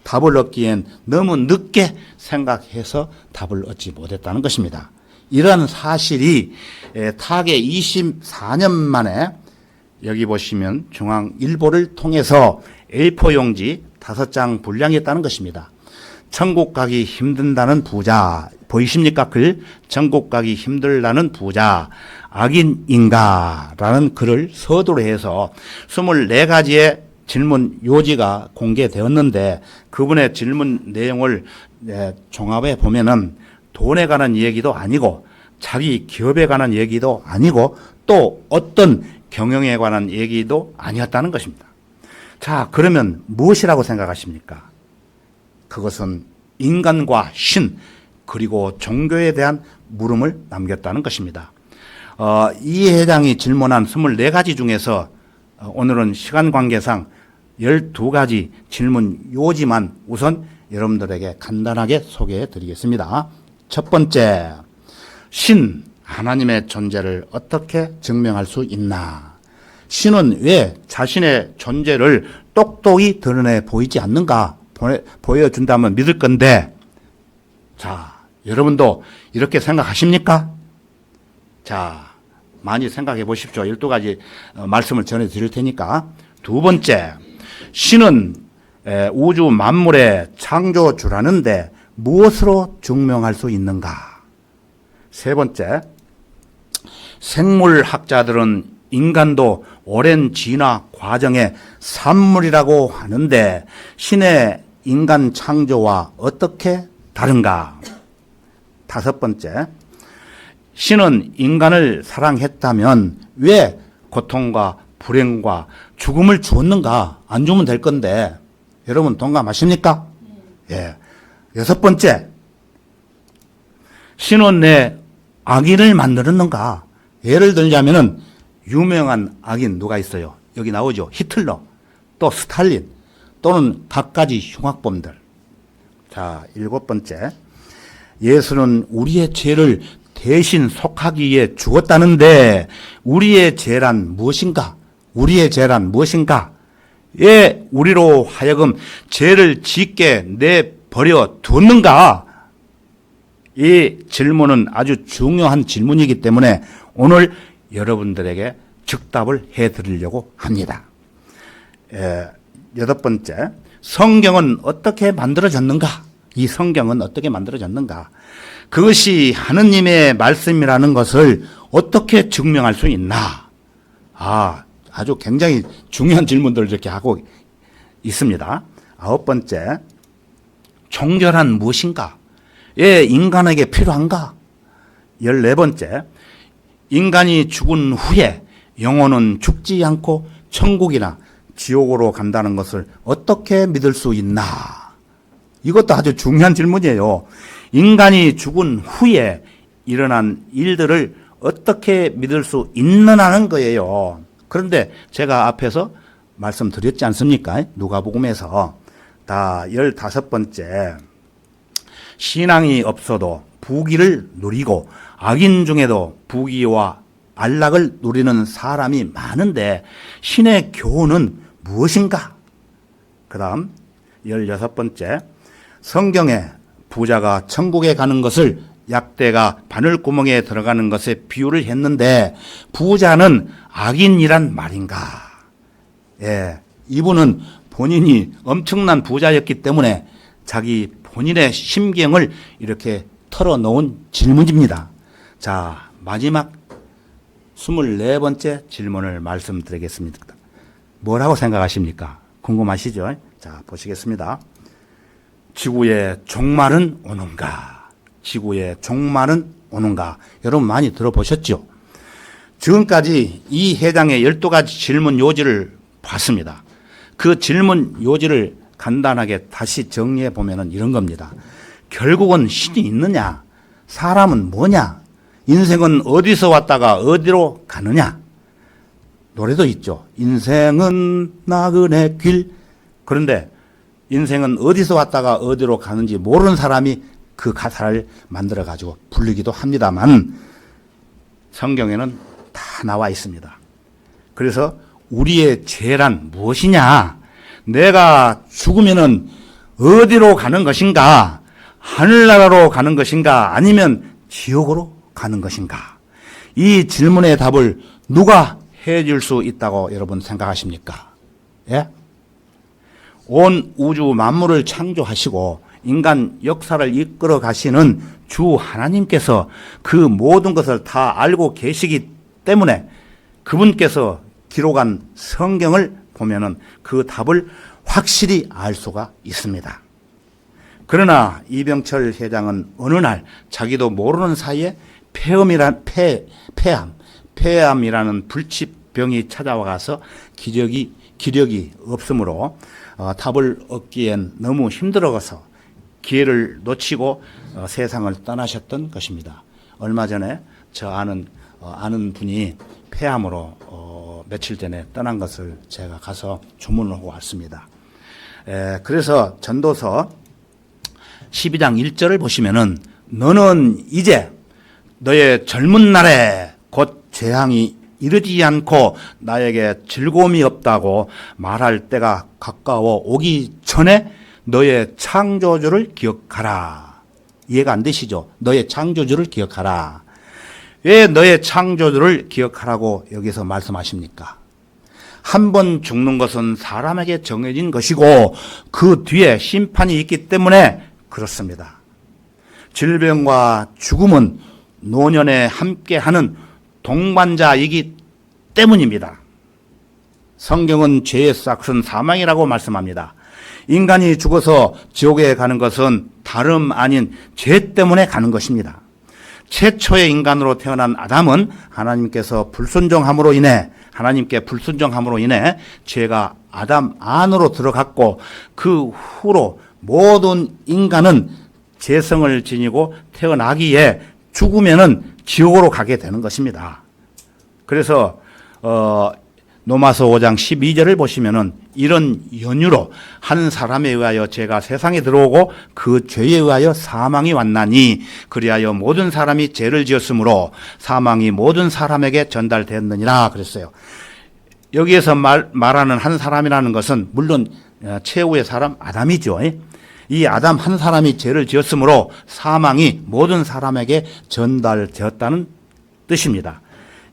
답을 얻기엔 너무 늦게 생각해서 답을 얻지 못했다는 것입니다. 이러한 사실이 타계 24년 만에 여기 보시면 중앙일보를 통해서 A4 용지 5장 분량했다는 것입니다. 천국 가기 힘든다는 부자, 보이십니까? 글 천국 가기 힘들다는 부자 악인인가라는 글을 서두로 해서 24가지의 질문 요지가 공개되었는데 그분의 질문 내용을 종합해 보면은 돈에 관한 얘기도 아니고 자기 기업에 관한 얘기도 아니고 또 어떤 경영에 관한 얘기도 아니었다는 것입니다. 자, 그러면 무엇이라고 생각하십니까? 그것은 인간과 신 그리고 종교에 대한 물음을 남겼다는 것입니다. 이 회장이 질문한 24가지 중에서 오늘은 시간 관계상 12가지 질문 요지만 우선 여러분들에게 간단하게 소개해 드리겠습니다. 첫 번째, 신, 하나님의 존재를 어떻게 증명할 수 있나? 신은 왜 자신의 존재를 똑똑히 드러내 보이지 않는가? 보여준다면 믿을 건데, 자, 여러분도 이렇게 생각하십니까? 자, 많이 생각해 보십시오. 12가지 말씀을 전해 드릴 테니까. 두 번째, 신은 우주 만물의 창조주라는데 무엇으로 증명할 수 있는가? 세 번째, 생물학자들은 인간도 오랜 진화 과정의 산물이라고 하는데 신의 인간 창조와 어떻게 다른가? 다섯 번째, 신은 인간을 사랑했다면 왜 고통과 불행과 죽음을 주었는가? 안 주면 될 건데 여러분 동감하십니까? 예. 여섯 번째, 신은 내 악인을 만들었는가? 예를 들자면은 유명한 악인 누가 있어요? 여기 나오죠. 히틀러, 또 스탈린, 또는 갖가지 흉악범들. 자, 일곱 번째, 예수는 우리의 죄를 대신 속하기 위해 죽었다는데 우리의 죄란 무엇인가? 우리의 죄란 무엇인가? 왜 우리로 하여금 죄를 짓게 내버려 뒀는가? 이 질문은 아주 중요한 질문이기 때문에 오늘 여러분들에게 즉답을 해드리려고 합니다. 여덟 번째, 성경은 어떻게 만들어졌는가? 이 성경은 어떻게 만들어졌는가? 그것이 하느님의 말씀이라는 것을 어떻게 증명할 수 있나? 아주 굉장히 중요한 질문들을 이렇게 하고 있습니다. 아홉 번째, 종교란 무엇인가? 왜 인간에게 필요한가? 14번째, 인간이 죽은 후에 영혼은 죽지 않고 천국이나 지옥으로 간다는 것을 어떻게 믿을 수 있나? 이것도 아주 중요한 질문이에요. 인간이 죽은 후에 일어난 일들을 어떻게 믿을 수 있느냐는 거예요. 그런데 제가 앞에서 말씀드렸지 않습니까? 누가복음에서 다 15번째, 신앙이 없어도 부귀를 누리고 악인 중에도 부귀와 안락을 누리는 사람이 많은데 신의 교훈은 무엇인가? 그 다음 16번째, 성경에 부자가 천국에 가는 것을 약대가 바늘구멍에 들어가는 것에 비유를 했는데 부자는 악인이란 말인가? 예, 이분은 본인이 엄청난 부자였기 때문에 자기 본인의 심경을 이렇게 털어놓은 질문입니다. 자, 마지막 24번째 질문을 말씀드리겠습니다. 뭐라고 생각하십니까? 궁금하시죠? 자, 보시겠습니다. 지구의 종말은 오는가? 지구의 종말은 오는가? 여러분 많이 들어보셨죠? 지금까지 이 회장의 12가지 질문 요지를 봤습니다. 그 질문 요지를 간단하게 다시 정리해 보면 이런 겁니다. 결국은 신이 있느냐? 사람은 뭐냐? 인생은 어디서 왔다가 어디로 가느냐? 노래도 있죠. 인생은 나그네 길. 그런데 인생은 어디서 왔다가 어디로 가는지 모르는 사람이 그 가사를 만들어 가지고 부르기도 합니다만 성경에는 다 나와 있습니다. 그래서 우리의 죄란 무엇이냐? 내가 죽으면은 어디로 가는 것인가? 하늘나라로 가는 것인가? 아니면 지옥으로 가는 것인가? 이 질문의 답을 누가 해줄 수 있다고 여러분 생각하십니까? 예? 온 우주 만물을 창조하시고 인간 역사를 이끌어 가시는 주 하나님께서 그 모든 것을 다 알고 계시기 때문에 그분께서 기록한 성경을 보면은 그 답을 확실히 알 수가 있습니다. 그러나 이병철 회장은 어느 날 자기도 모르는 사이에 폐암이라는 불치병이 찾아와서 기력이 없으므로 답을 얻기엔 너무 힘들어서 기회를 놓치고 세상을 떠나셨던 것입니다. 얼마 전에 저 아는 분이 폐암으로 며칠 전에 떠난 것을 제가 가서 주문을 하고 왔습니다. 그래서 전도서 12장 1절을 보시면은 너는 이제 너의 젊은 날에 곧 재앙이 이르지 않고 나에게 즐거움이 없다고 말할 때가 가까워 오기 전에 너의 창조주를 기억하라. 이해가 안 되시죠? 너의 창조주를 기억하라. 왜 너의 창조주를 기억하라고 여기서 말씀하십니까? 한 번 죽는 것은 사람에게 정해진 것이고 그 뒤에 심판이 있기 때문에 그렇습니다. 질병과 죽음은 노년에 함께하는 동반자이기 때문입니다. 성경은 죄의 싹은 사망이라고 말씀합니다. 인간이 죽어서 지옥에 가는 것은 다름 아닌 죄 때문에 가는 것입니다. 최초의 인간으로 태어난 아담은 하나님께 불순종함으로 인해 죄가 아담 안으로 들어갔고 그 후로 모든 인간은 죄성을 지니고 태어나기에 죽으면은 지옥으로 가게 되는 것입니다. 그래서 로마서 5장 12절을 보시면은 이런 연유로 한 사람에 의하여 죄가 세상에 들어오고 그 죄에 의하여 사망이 왔나니 그리하여 모든 사람이 죄를 지었으므로 사망이 모든 사람에게 전달되었느니라 그랬어요. 여기에서 말하는 한 사람이라는 것은 물론 최후의 사람 아담이죠. 이 아담 한 사람이 죄를 지었으므로 사망이 모든 사람에게 전달되었다는 뜻입니다.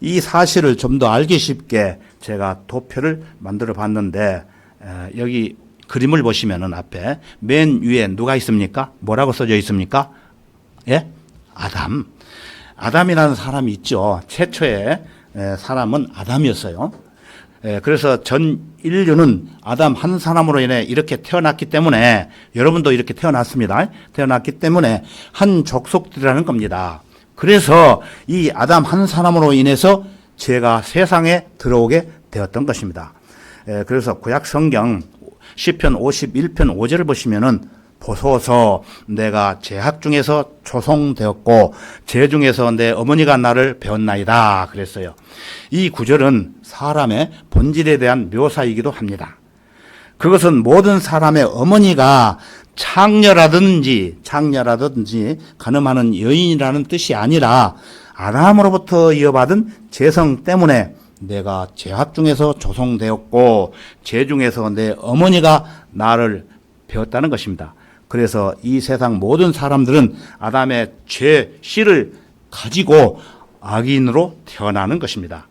이 사실을 좀 더 알기 쉽게 제가 도표를 만들어 봤는데 여기 그림을 보시면은 앞에 맨 위에 누가 있습니까? 뭐라고 써져 있습니까? 예? 아담이라는 사람이 있죠. 최초의 사람은 아담이었어요. 그래서 전 인류는 아담 한 사람으로 인해 이렇게 태어났기 때문에 여러분도 이렇게 태어났습니다. 태어났기 때문에 한 족속들이라는 겁니다. 그래서 이 아담 한 사람으로 인해서 죄가 세상에 들어오게 되었던 것입니다. 그래서 구약 성경 시편 51편 5절을 보시면은 보소서 내가 죄악 중에서 초송되었고 죄 중에서 내 어머니가 나를 배웠나이다 그랬어요. 이 구절은 사람의 본질에 대한 묘사이기도 합니다. 그것은 모든 사람의 어머니가 창녀라든지 가늠하는 여인이라는 뜻이 아니라 아담으로부터 이어받은 죄성 때문에 내가 죄악 중에서 조성되었고 죄 중에서 내 어머니가 나를 배웠다는 것입니다. 그래서 이 세상 모든 사람들은 아담의 죄 씨를 가지고 악인으로 태어나는 것입니다.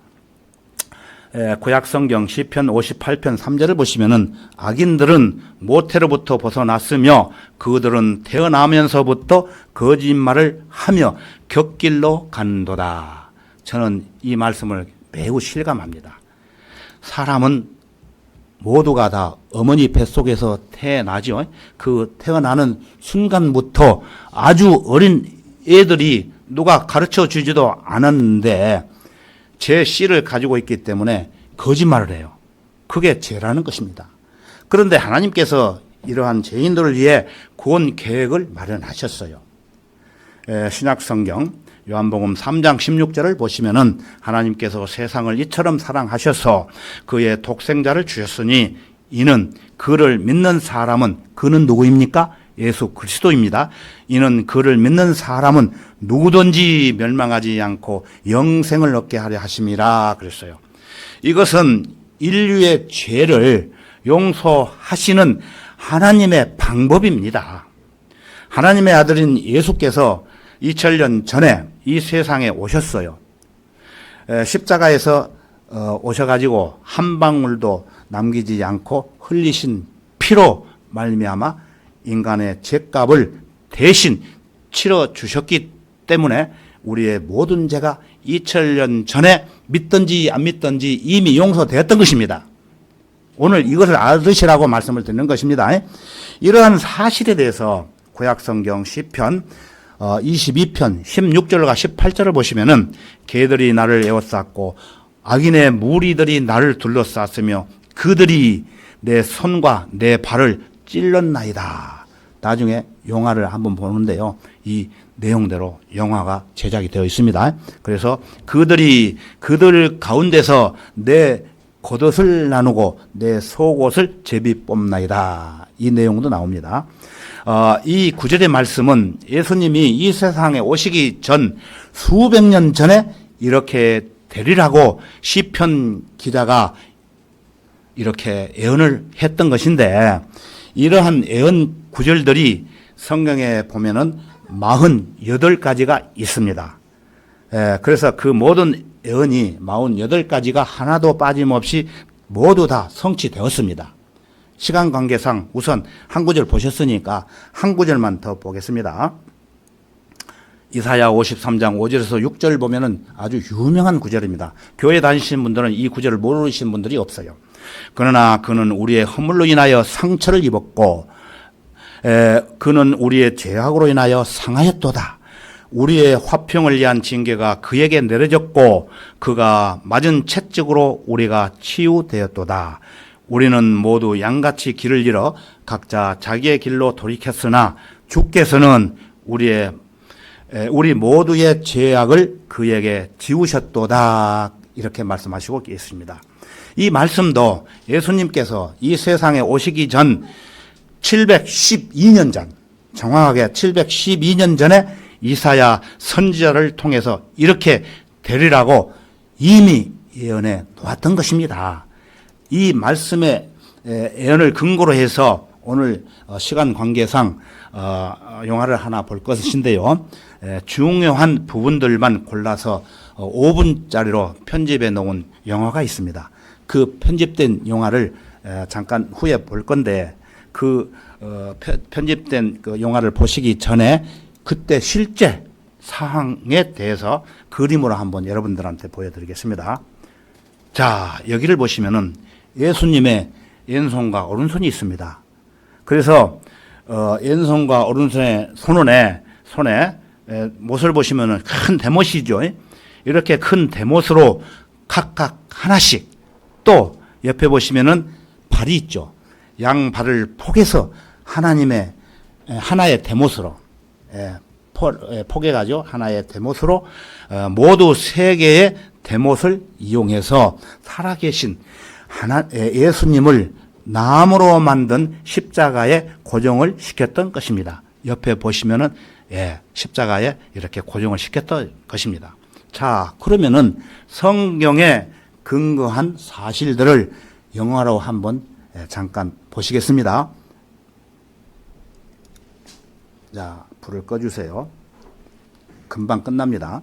구약 성경 시편 58편 3절을 보시면은 악인들은 모태로부터 벗어났으며 그들은 태어나면서부터 거짓말을 하며 곁길로 간도다. 저는 이 말씀을 매우 실감합니다. 사람은 모두가 다 어머니 뱃속에서 태어나죠. 그 태어나는 순간부터 아주 어린 애들이 누가 가르쳐 주지도 않았는데 제 씨를 가지고 있기 때문에 거짓말을 해요. 그게 죄라는 것입니다. 그런데 하나님께서 이러한 죄인들을 위해 구원 계획을 마련하셨어요. 신약성경 요한복음 3장 16절을 보시면은 하나님께서 세상을 이처럼 사랑하셔서 그의 독생자를 주셨으니 이는 그를 믿는 사람은 그는 누구입니까? 예수 그리스도입니다. 이는 그를 믿는 사람은 누구든지 멸망하지 않고 영생을 얻게 하려 하심이라 그랬어요. 이것은 인류의 죄를 용서하시는 하나님의 방법입니다. 하나님의 아들인 예수께서 2000년 전에 이 세상에 오셨어요. 십자가에서 오셔가지고 한 방울도 남기지 않고 흘리신 피로 말미암아 인간의 죄값을 대신 치러 주셨기 때문에 우리의 모든 죄가 2000년 전에 믿든지 안 믿든지 이미 용서되었던 것입니다. 오늘 이것을 알으시라고 말씀을 드리는 것입니다. 이러한 사실에 대해서 구약성경 시편 22편 16절과 18절을 보시면은 개들이 나를 에워쌌고 악인의 무리들이 나를 둘러쌌으며 그들이 내 손과 내 발을 찔렀나이다. 나중에 영화를 한번 보는데요. 이 내용대로 영화가 제작이 되어 있습니다. 그래서 그들 가운데서 내 겉옷을 나누고 내 속옷을 제비 뽑나이다. 이 내용도 나옵니다. 이 구절의 말씀은 예수님이 이 세상에 오시기 전 수백 년 전에 이렇게 되리라고 시편 기자가 이렇게 예언을 했던 것인데, 이러한 예언 구절들이 성경에 보면은 48가지가 있습니다. 그래서 그 모든 예언이 48가지가 하나도 빠짐없이 모두 다 성취되었습니다. 시간 관계상 우선 한 구절 보셨으니까 한 구절만 더 보겠습니다. 이사야 53장 5절에서 6절 보면은 아주 유명한 구절입니다. 교회 다니시는 분들은 이 구절을 모르시는 분들이 없어요. 그러나 그는 우리의 허물로 인하여 상처를 입었고 그는 우리의 죄악으로 인하여 상하였도다. 우리의 화평을 위한 징계가 그에게 내려졌고 그가 맞은 채찍으로 우리가 치유되었도다. 우리는 모두 양같이 길을 잃어 각자 자기의 길로 돌이켰으나 주께서는 우리 모두의 죄악을 그에게 지우셨도다. 이렇게 말씀하시고 있습니다. 이 말씀도 예수님께서 이 세상에 오시기 전 712년 전, 정확하게 712년 전에 이사야 선지자를 통해서 이렇게 되리라고 이미 예언해 놓았던 것입니다. 이 말씀의 예언을 근거로 해서 오늘 시간 관계상 영화를 하나 볼 것인데요. 중요한 부분들만 골라서 5분짜리로 편집해 놓은 영화가 있습니다. 그 편집된 영화를 잠깐 후에 볼 건데, 그 편집된 그 영화를 보시기 전에 그때 실제 상황에 대해서 그림으로 한번 여러분들한테 보여드리겠습니다. 자, 여기를 보시면은 예수님의 왼손과 오른손이 있습니다. 그래서 왼손과 오른손의 손에 못을 보시면은 큰 대못이죠. 이렇게 큰 대못으로 각각 하나씩, 또 옆에 보시면은 발이 있죠. 양 발을 포개서 하나님의 하나의 대못으로 포개가지고 하나의 대못으로 모두 세 개의 대못을 이용해서 살아계신 예수님을 나무로 만든 십자가에 고정을 시켰던 것입니다. 옆에 보시면은 십자가에 이렇게 고정을 시켰던 것입니다. 자, 그러면은 성경에 근거한 사실들을 영화로 한번 잠깐 보시겠습니다. 자, 불을 꺼주세요. 금방 끝납니다.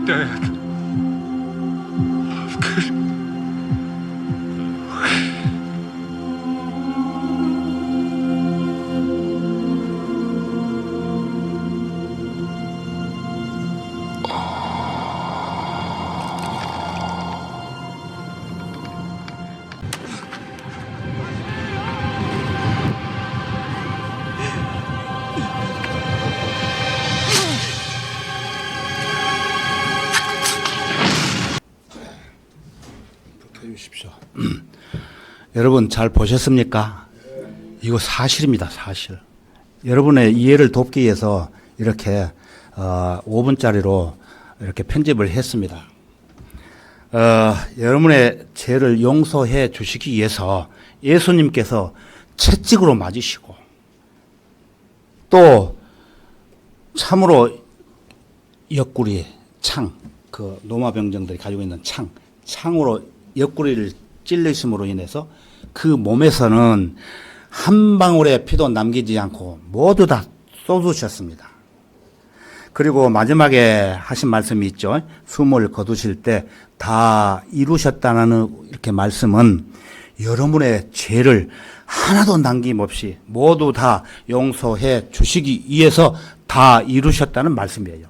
Dad. 주십시오. 여러분 잘 보셨습니까? 이거 사실입니다. 사실. 여러분의 이해를 돕기 위해서 이렇게 5분짜리로 이렇게 편집을 했습니다. 여러분의 죄를 용서해 주시기 위해서 예수님께서 채찍으로 맞으시고 또 참으로 옆구리 창, 그 로마 병정들이 가지고 있는 창으로 옆구리를 찔리심으로 인해서 그 몸에서는 한 방울의 피도 남기지 않고 모두 다 쏟으셨습니다. 그리고 마지막에 하신 말씀이 있죠. 숨을 거두실 때 다 이루셨다는 이렇게 말씀은 여러분의 죄를 하나도 남김없이 모두 다 용서해 주시기 위해서 다 이루셨다는 말씀이에요.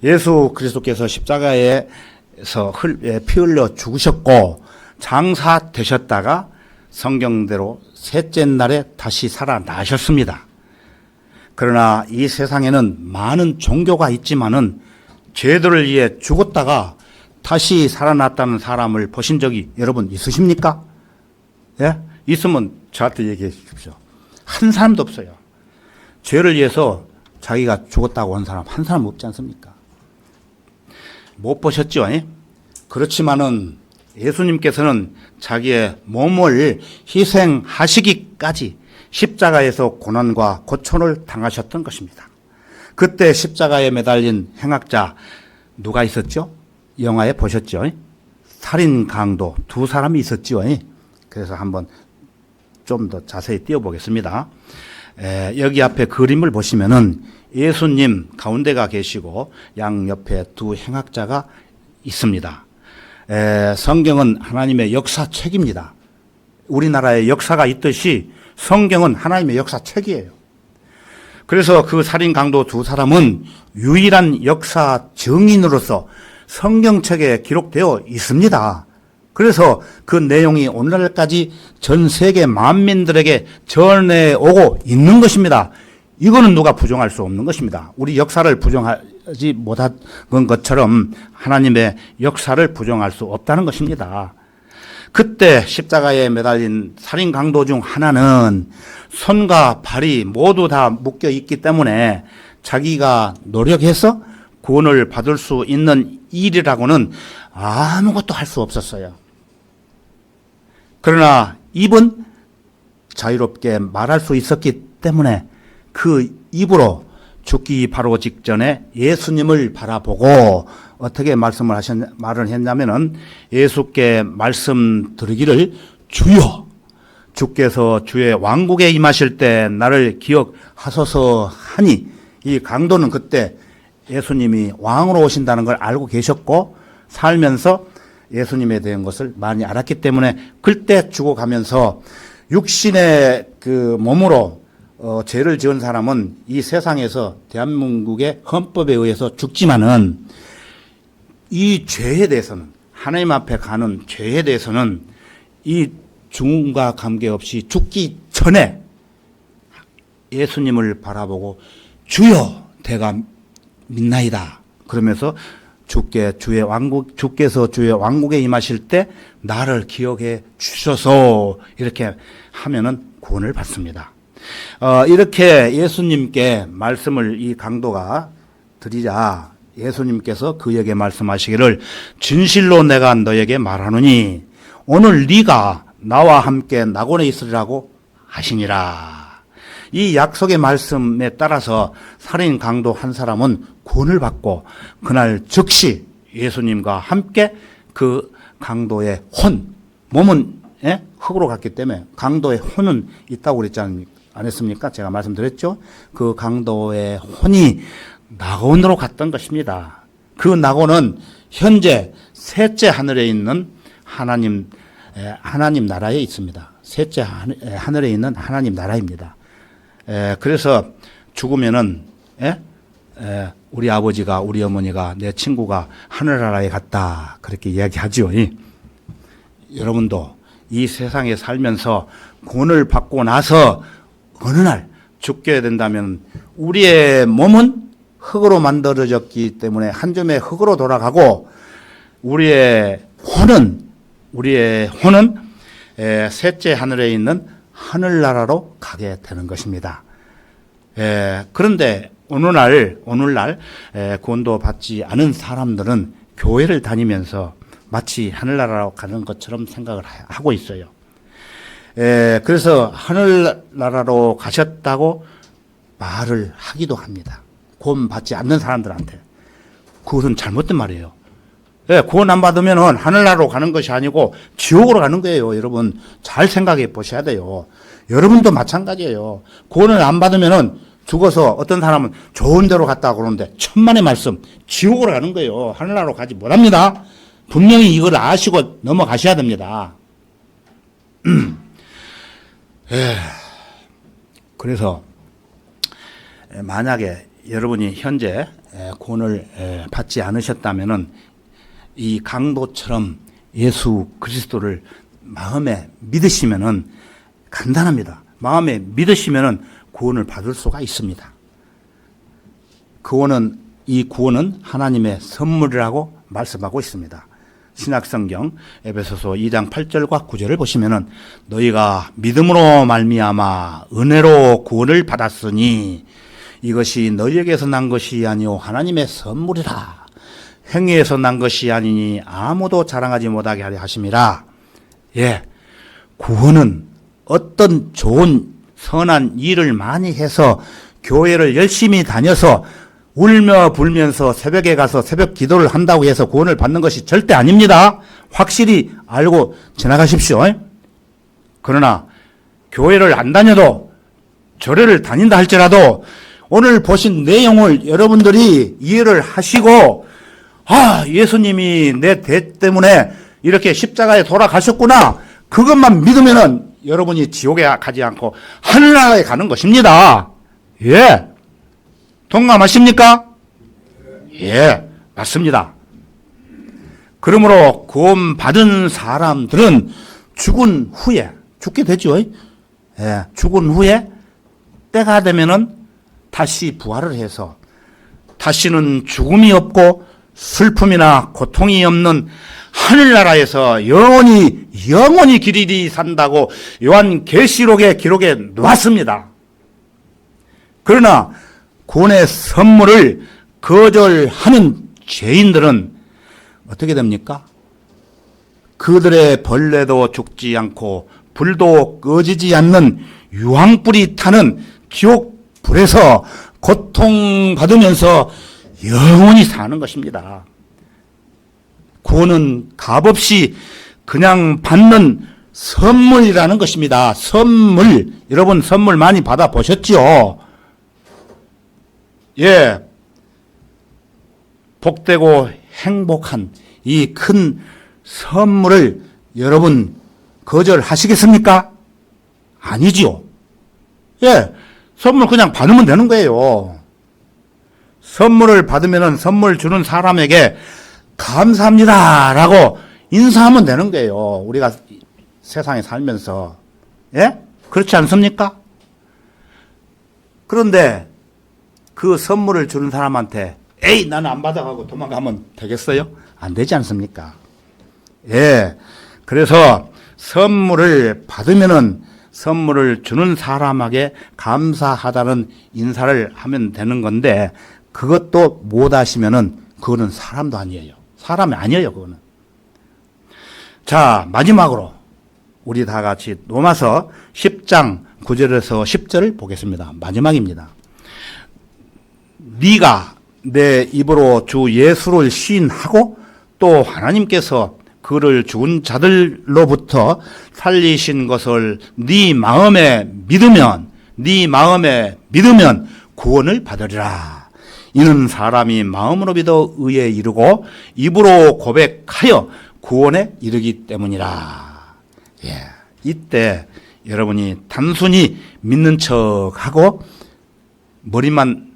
예수 그리스도께서 십자가에서 피 흘려 죽으셨고 장사되셨다가 성경대로 셋째 날에 다시 살아나셨습니다. 그러나 이 세상에는 많은 종교가 있지만은 죄들을 위해 죽었다가 다시 살아났다는 사람을 보신 적이 여러분 있으십니까? 예? 있으면 저한테 얘기해 주십시오. 한 사람도 없어요. 죄를 위해서 자기가 죽었다고 한 사람 한 사람 없지 않습니까? 못 보셨죠? 예? 그렇지만은 예수님께서는 자기의 몸을 희생하시기까지 십자가에서 고난과 고초를 당하셨던 것입니다. 그때 십자가에 매달린 행악자 누가 있었죠? 영화에 보셨죠? 살인 강도 두 사람이 있었죠. 그래서 한번 좀 더 자세히 띄워보겠습니다. 여기 앞에 그림을 보시면은 예수님 가운데가 계시고 양 옆에 두 행악자가 있습니다. 성경은 하나님의 역사책입니다. 우리나라에 역사가 있듯이 성경은 하나님의 역사책이에요. 그래서 그 살인 강도 두 사람은 유일한 역사 증인으로서 성경책에 기록되어 있습니다. 그래서 그 내용이 오늘날까지 전 세계 만민들에게 전해오고 있는 것입니다. 이거는 누가 부정할 수 없는 것입니다. 우리 역사를 부정하지 못한 것처럼 하나님의 역사를 부정할 수 없다는 것입니다. 그때 십자가에 매달린 살인 강도 중 하나는 손과 발이 모두 다 묶여 있기 때문에 자기가 노력해서 구원을 받을 수 있는 일이라고는 아무것도 할 수 없었어요. 그러나 입은 자유롭게 말할 수 있었기 때문에 그 입으로 죽기 바로 직전에 예수님을 바라보고 어떻게 말을 했냐면은 예수께 말씀드리기를 주여 주께서 주의 왕국에 임하실 때 나를 기억하소서 하니 이 강도는 그때 예수님이 왕으로 오신다는 걸 알고 계셨고 살면서 예수님에 대한 것을 많이 알았기 때문에 그때 죽어가면서 육신의 그 몸으로 죄를 지은 사람은 이 세상에서 대한민국의 헌법에 의해서 죽지만은 이 죄에 대해서는 하나님 앞에 가는 죄에 대해서는 이 죽음과 관계없이 죽기 전에 예수님을 바라보고 주여 내가 믿나이다 그러면서 주께서 주의 왕국에 임하실 때 나를 기억해 주셔서 이렇게 하면은 구원을 받습니다. 이렇게 예수님께 말씀을 이 강도가 드리자 예수님께서 그에게 말씀하시기를 진실로 내가 너에게 말하노니 오늘 네가 나와 함께 낙원에 있으리라고 하시니라. 이 약속의 말씀에 따라서 살인 강도 한 사람은 구원을 받고 그날 즉시 예수님과 함께 그 강도의 몸은 흙으로 갔기 때문에 강도의 혼은 있다고 그랬지 않았습니까? 제가 말씀드렸죠. 그 강도의 혼이 낙원으로 갔던 것입니다. 그 낙원은 현재 셋째 하늘에 있는 하나님 나라에 있습니다. 셋째 하늘에 있는 하나님 나라입니다. 그래서 죽으면은 우리 아버지가 우리 어머니가 내 친구가 하늘나라에 갔다 그렇게 이야기하죠. 여러분도 이 세상에 살면서 구원을 받고 나서 어느 날 죽게 된다면 우리의 몸은 흙으로 만들어졌기 때문에 한 줌의 흙으로 돌아가고 우리의 혼은 셋째 하늘에 있는 하늘나라로 가게 되는 것입니다. 그런데 오늘날 구원도 받지 않은 사람들은 교회를 다니면서 마치 하늘나라로 가는 것처럼 생각을 하고 있어요. 그래서 하늘나라로 가셨다고 말을 하기도 합니다. 구원 받지 않는 사람들한테. 그것은 잘못된 말이에요. 구원 안 받으면 하늘나라로 가는 것이 아니고 지옥으로 가는 거예요. 여러분 잘 생각해 보셔야 돼요. 여러분도 마찬가지예요. 구원을 안 받으면 죽어서 어떤 사람은 좋은 데로 갔다 그러는데 천만의 말씀 지옥으로 가는 거예요. 하늘나라로 가지 못합니다. 분명히 이걸 아시고 넘어가셔야 됩니다. 그래서 만약에 여러분이 현재 구원을 받지 않으셨다면은 이 강도처럼 예수 그리스도를 마음에 믿으시면은 간단합니다. 마음에 믿으시면은 구원을 받을 수가 있습니다. 이 구원은 하나님의 선물이라고 말씀하고 있습니다. 신약성경 에베소서 2장 8절과 9절을 보시면은 너희가 믿음으로 말미암아 은혜로 구원을 받았으니 이것이 너희에게서 난 것이 아니오 하나님의 선물이라. 행위에서 난 것이 아니니 아무도 자랑하지 못하게 하려 하심이라. 구원은 어떤 좋은 선한 일을 많이 해서 교회를 열심히 다녀서 울며 불면서 새벽에 가서 새벽 기도를 한다고 해서 구원을 받는 것이 절대 아닙니다. 확실히 알고 지나가십시오. 그러나 교회를 안 다녀도 절에를 다닌다 할지라도 오늘 보신 내용을 여러분들이 이해를 하시고 예수님이 내 죄 때문에 이렇게 십자가에 돌아가셨구나. 그것만 믿으면은 여러분이 지옥에 가지 않고 하늘나라에 가는 것입니다. 동감하십니까? 맞습니다. 그러므로 구원받은 사람들은 죽은 후에, 죽게 되죠. 죽은 후에 때가 되면은 다시 부활을 해서 다시는 죽음이 없고 슬픔이나 고통이 없는 하늘나라에서 영원히 길이 산다고 요한계시록의 기록에 놓았습니다. 그러나 구원의 선물을 거절하는 죄인들은 어떻게 됩니까? 그들의 벌레도 죽지 않고 불도 꺼지지 않는 유황불이 타는 지옥 불에서 고통받으면서 영원히 사는 것입니다. 구원은 값없이 그냥 받는 선물이라는 것입니다. 선물. 여러분 선물 많이 받아보셨죠? 복되고 행복한 이 큰 선물을 여러분 거절하시겠습니까? 아니지요. 선물 그냥 받으면 되는 거예요. 선물을 받으면 선물 주는 사람에게 감사합니다 라고 인사하면 되는 거예요. 우리가 세상에 살면서. 그렇지 않습니까? 그런데 그 선물을 주는 사람한테 에이 나는 안 받아가고 도망가면 되겠어요? 안 되지 않습니까? 그래서 선물을 받으면은 선물을 주는 사람에게 감사하다는 인사를 하면 되는 건데 그것도 못 하시면은 그거는 사람도 아니에요. 사람이 아니에요, 그거는. 자, 마지막으로 우리 다 같이 로마서 10장 9절에서 10절을 보겠습니다. 마지막입니다. 네가 내 입으로 주 예수를 시인하고 또 하나님께서 그를 죽은 자들로부터 살리신 것을 네 마음에 믿으면 구원을 받으리라. 이는 사람이 마음으로 믿어 의에 이르고 입으로 고백하여 구원에 이르기 때문이라. 이때 여러분이 단순히 믿는 척하고 머리로만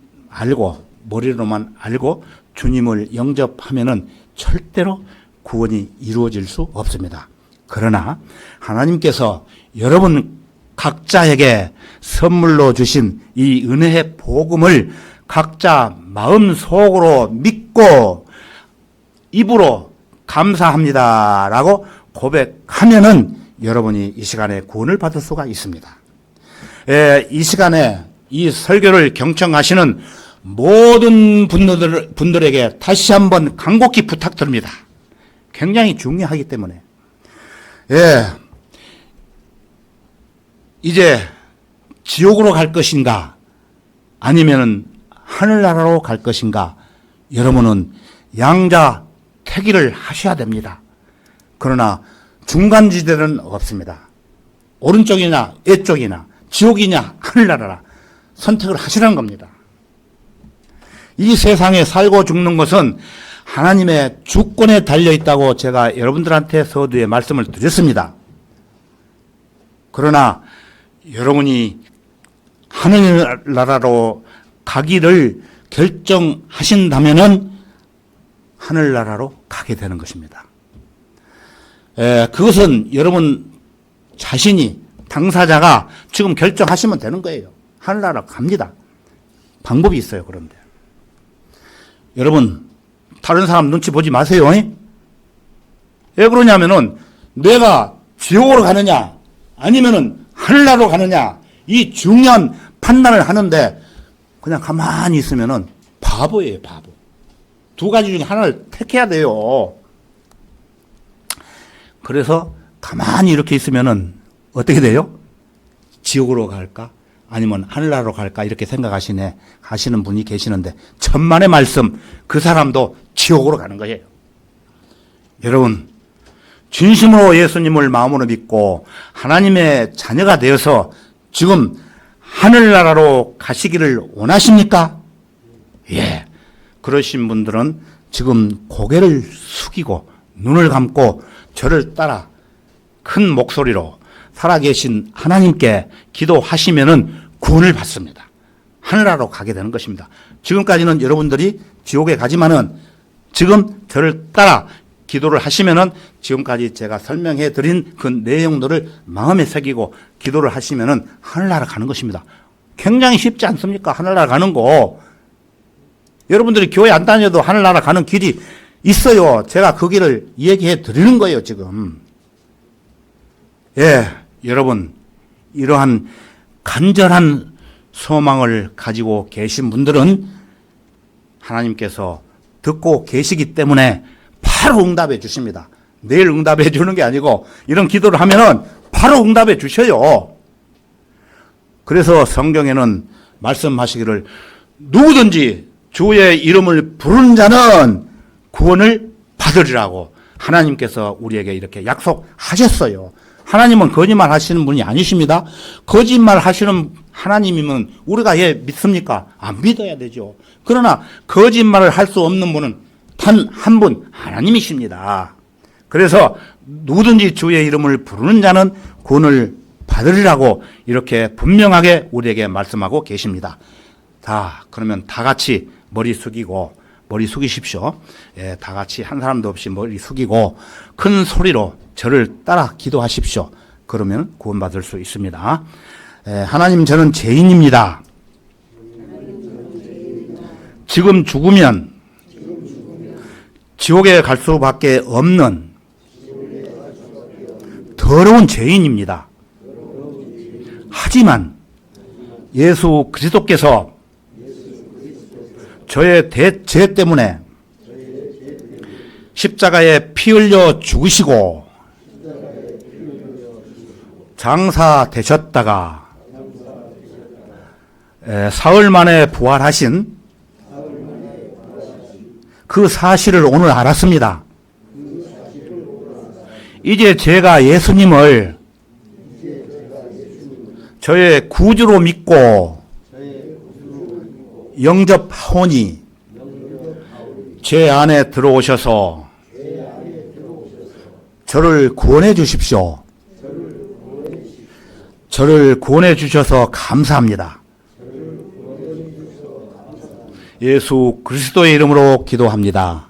알고 주님을 영접하면은 절대로 구원이 이루어질 수 없습니다. 그러나 하나님께서 여러분 각자에게 선물로 주신 이 은혜의 복음을 각자 마음속으로 믿고 입으로 감사합니다라고 고백하면은 여러분이 이 시간에 구원을 받을 수가 있습니다. 이 시간에 이 설교를 경청하시는 모든 분들에게 다시 한번 간곡히 부탁드립니다. 굉장히 중요하기 때문에. 예. 이제 지옥으로 갈 것인가 아니면은 하늘나라로 갈 것인가 여러분은 양자 택일을 하셔야 됩니다. 그러나 중간지대는 없습니다. 오른쪽이나 왼쪽이나 지옥이냐 하늘나라라 선택을 하시라는 겁니다. 이 세상에 살고 죽는 것은 하나님의 주권에 달려있다고 제가 여러분들한테 서두에 말씀을 드렸습니다. 그러나 여러분이 하늘나라로 가기를 결정하신다면은 하늘나라로 가게 되는 것입니다. 그것은 여러분 자신이 당사자가 지금 결정하시면 되는 거예요. 하늘나라 갑니다. 방법이 있어요. 그런데 여러분 다른 사람 눈치 보지 마세요. 왜 그러냐면은 내가 지옥으로 가느냐 아니면은 하늘나라로 가느냐 이 중요한 판단을 하는데 그냥 가만히 있으면은 바보예요. 바보. 두 가지 중에 하나를 택해야 돼요. 그래서 가만히 이렇게 있으면은 어떻게 돼요? 지옥으로 갈까? 아니면 하늘나라로 갈까? 이렇게 하시는 분이 계시는데 천만의 말씀 그 사람도 지옥으로 가는 거예요. 여러분 진심으로 예수님을 마음으로 믿고 하나님의 자녀가 되어서 지금 하늘나라로 가시기를 원하십니까? 예. 그러신 분들은 지금 고개를 숙이고 눈을 감고 저를 따라 큰 목소리로 살아계신 하나님께 기도하시면은 구원을 받습니다. 하늘나라로 가게 되는 것입니다. 지금까지는 여러분들이 지옥에 가지만은 지금 저를 따라 기도를 하시면은 지금까지 제가 설명해 드린 그 내용들을 마음에 새기고 기도를 하시면은 하늘나라 가는 것입니다. 굉장히 쉽지 않습니까? 하늘나라 가는 거. 여러분들이 교회 안 다녀도 하늘나라 가는 길이 있어요. 제가 그 길을 얘기해 드리는 거예요, 지금. 예, 여러분, 이러한 간절한 소망을 가지고 계신 분들은 하나님께서 듣고 계시기 때문에 바로 응답해 주십니다. 내일 응답해 주는 게 아니고 이런 기도를 하면은 바로 응답해 주셔요. 그래서 성경에는 말씀하시기를 누구든지 주의 이름을 부르는 자는 구원을 받으리라고 하나님께서 우리에게 이렇게 약속하셨어요. 하나님은 거짓말 하시는 분이 아니십니다. 거짓말 하시는 하나님이면 우리가 믿습니까? 안 믿어야 되죠. 그러나 거짓말을 할 수 없는 분은 단 한 분 하나님이십니다. 그래서 누구든지 주의 이름을 부르는 자는 구원을 받으리라고 이렇게 분명하게 우리에게 말씀하고 계십니다. 자, 그러면 다 같이 머리 숙이십시오. 예, 다 같이 한 사람도 없이 머리 숙이고 큰 소리로 저를 따라 기도하십시오. 그러면 구원받을 수 있습니다. 예, 하나님, 저는 죄인입니다. 지금 죽으면 지옥에 갈 수밖에 없는 더러운 죄인입니다. 하지만 예수 그리스도께서 저의 죄 때문에 십자가에 피 흘려 죽으시고 장사되셨다가 사흘 만에 부활하신 그 사실을 오늘 알았습니다. 이제 제가 예수님을 저의 구주로 믿고 영접하오니 제 안에 들어오셔서 저를 구원해 주십시오. 저를 구원해 주셔서 감사합니다. 예수 그리스도의 이름으로 기도합니다.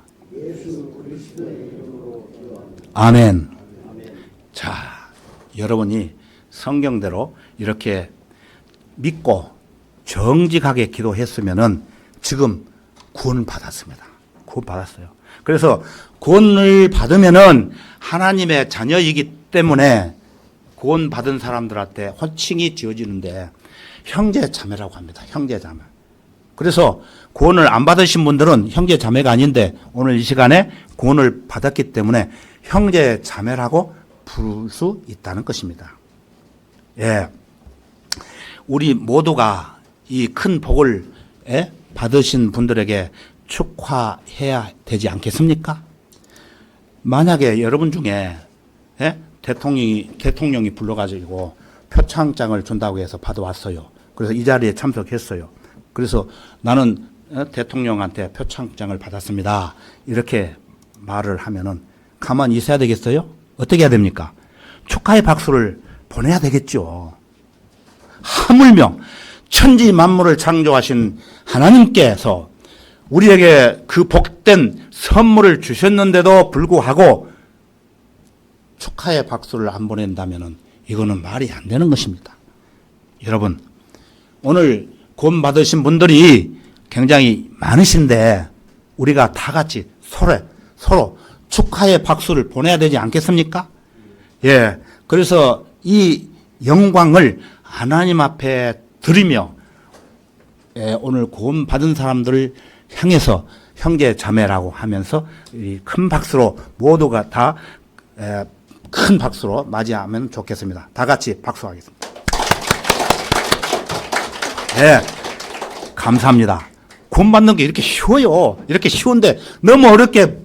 아멘. 자, 여러분이 성경대로 이렇게 믿고 정직하게 기도했으면은 지금 구원을 받았습니다. 구원 받았어요. 그래서 구원을 받으면은 하나님의 자녀이기 때문에 구원 받은 사람들한테 호칭이 지어지는데 형제 자매라고 합니다. 형제 자매. 그래서 구원을 안 받으신 분들은 형제 자매가 아닌데 오늘 이 시간에 구원을 받았기 때문에 형제 자매라고 부를 수 있다는 것입니다. 예. 우리 모두가 이 큰 복을 받으신 분들에게 축하해야 되지 않겠습니까? 만약에 여러분 중에 대통령이 불러가지고 표창장을 준다고 해서 받아왔어요. 그래서 이 자리에 참석했어요. 그래서 나는 대통령한테 표창장을 받았습니다. 이렇게 말을 하면은 가만히 있어야 되겠어요? 어떻게 해야 됩니까? 축하의 박수를 보내야 되겠죠. 하물며 천지 만물을 창조하신 하나님께서 우리에게 그 복된 선물을 주셨는데도 불구하고 축하의 박수를 안 보낸다면은 이거는 말이 안 되는 것입니다. 여러분, 오늘 구원 받으신 분들이 굉장히 많으신데 우리가 다 같이 서로 축하의 박수를 보내야 되지 않겠습니까? 예. 그래서 이 영광을 하나님 앞에 드리며 오늘 구원 받은 사람들을 향해서 형제 자매라고 하면서 이 큰 박수로 모두가 다 큰 박수로 맞이하면 좋겠습니다. 다 같이 박수하겠습니다. 네, 감사합니다. 구원 받는 게 이렇게 쉬워요. 이렇게 쉬운데 너무 어렵게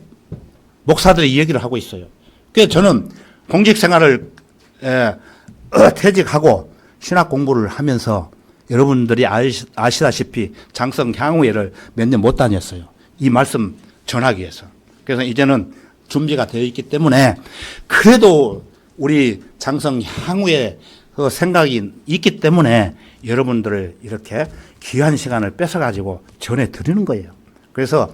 목사들이 이 얘기를 하고 있어요. 그래서 저는 공직 생활을 퇴직하고 신학 공부를 하면서 여러분들이 아시다시피 장성 향후회를 몇 년 못 다녔어요. 이 말씀 전하기 위해서. 그래서 이제는 준비가 되어 있기 때문에 그래도 우리 장성 향후회 그 생각이 있기 때문에 여러분들을 이렇게 귀한 시간을 뺏어가지고 전해드리는 거예요. 그래서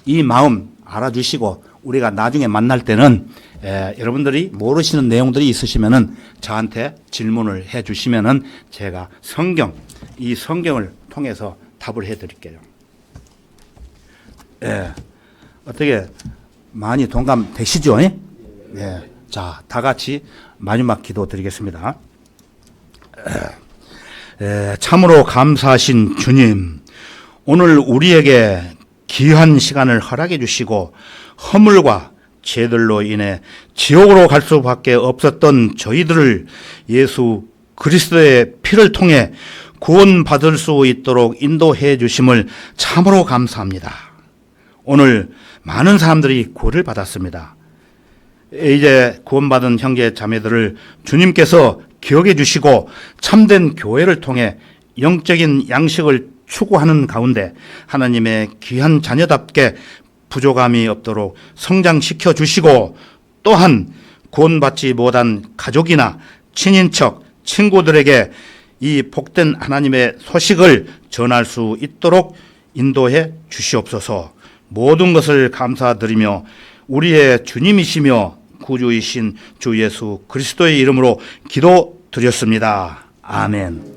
이 마음 알아주시고 우리가 나중에 만날 때는 여러분들이 모르시는 내용들이 있으시면은 저한테 질문을 해 주시면은 제가 이 성경을 통해서 답을 해 드릴게요. 어떻게 많이 동감 되시죠? 예. 자, 다 같이 마지막 기도 드리겠습니다. 참으로 감사하신 주님, 오늘 우리에게 귀한 시간을 허락해 주시고 허물과 죄들로 인해 지옥으로 갈 수밖에 없었던 저희들을 예수 그리스도의 피를 통해 구원받을 수 있도록 인도해 주심을 참으로 감사합니다. 오늘 많은 사람들이 구원을 받았습니다. 이제 구원받은 형제 자매들을 주님께서 기억해 주시고 참된 교회를 통해 영적인 양식을 추구하는 가운데 하나님의 귀한 자녀답게 부족함이 없도록 성장시켜 주시고 또한 구원받지 못한 가족이나 친인척, 친구들에게 이 복된 하나님의 소식을 전할 수 있도록 인도해 주시옵소서. 모든 것을 감사드리며 우리의 주님이시며 구주이신 주 예수 그리스도의 이름으로 기도드렸습니다. 아멘.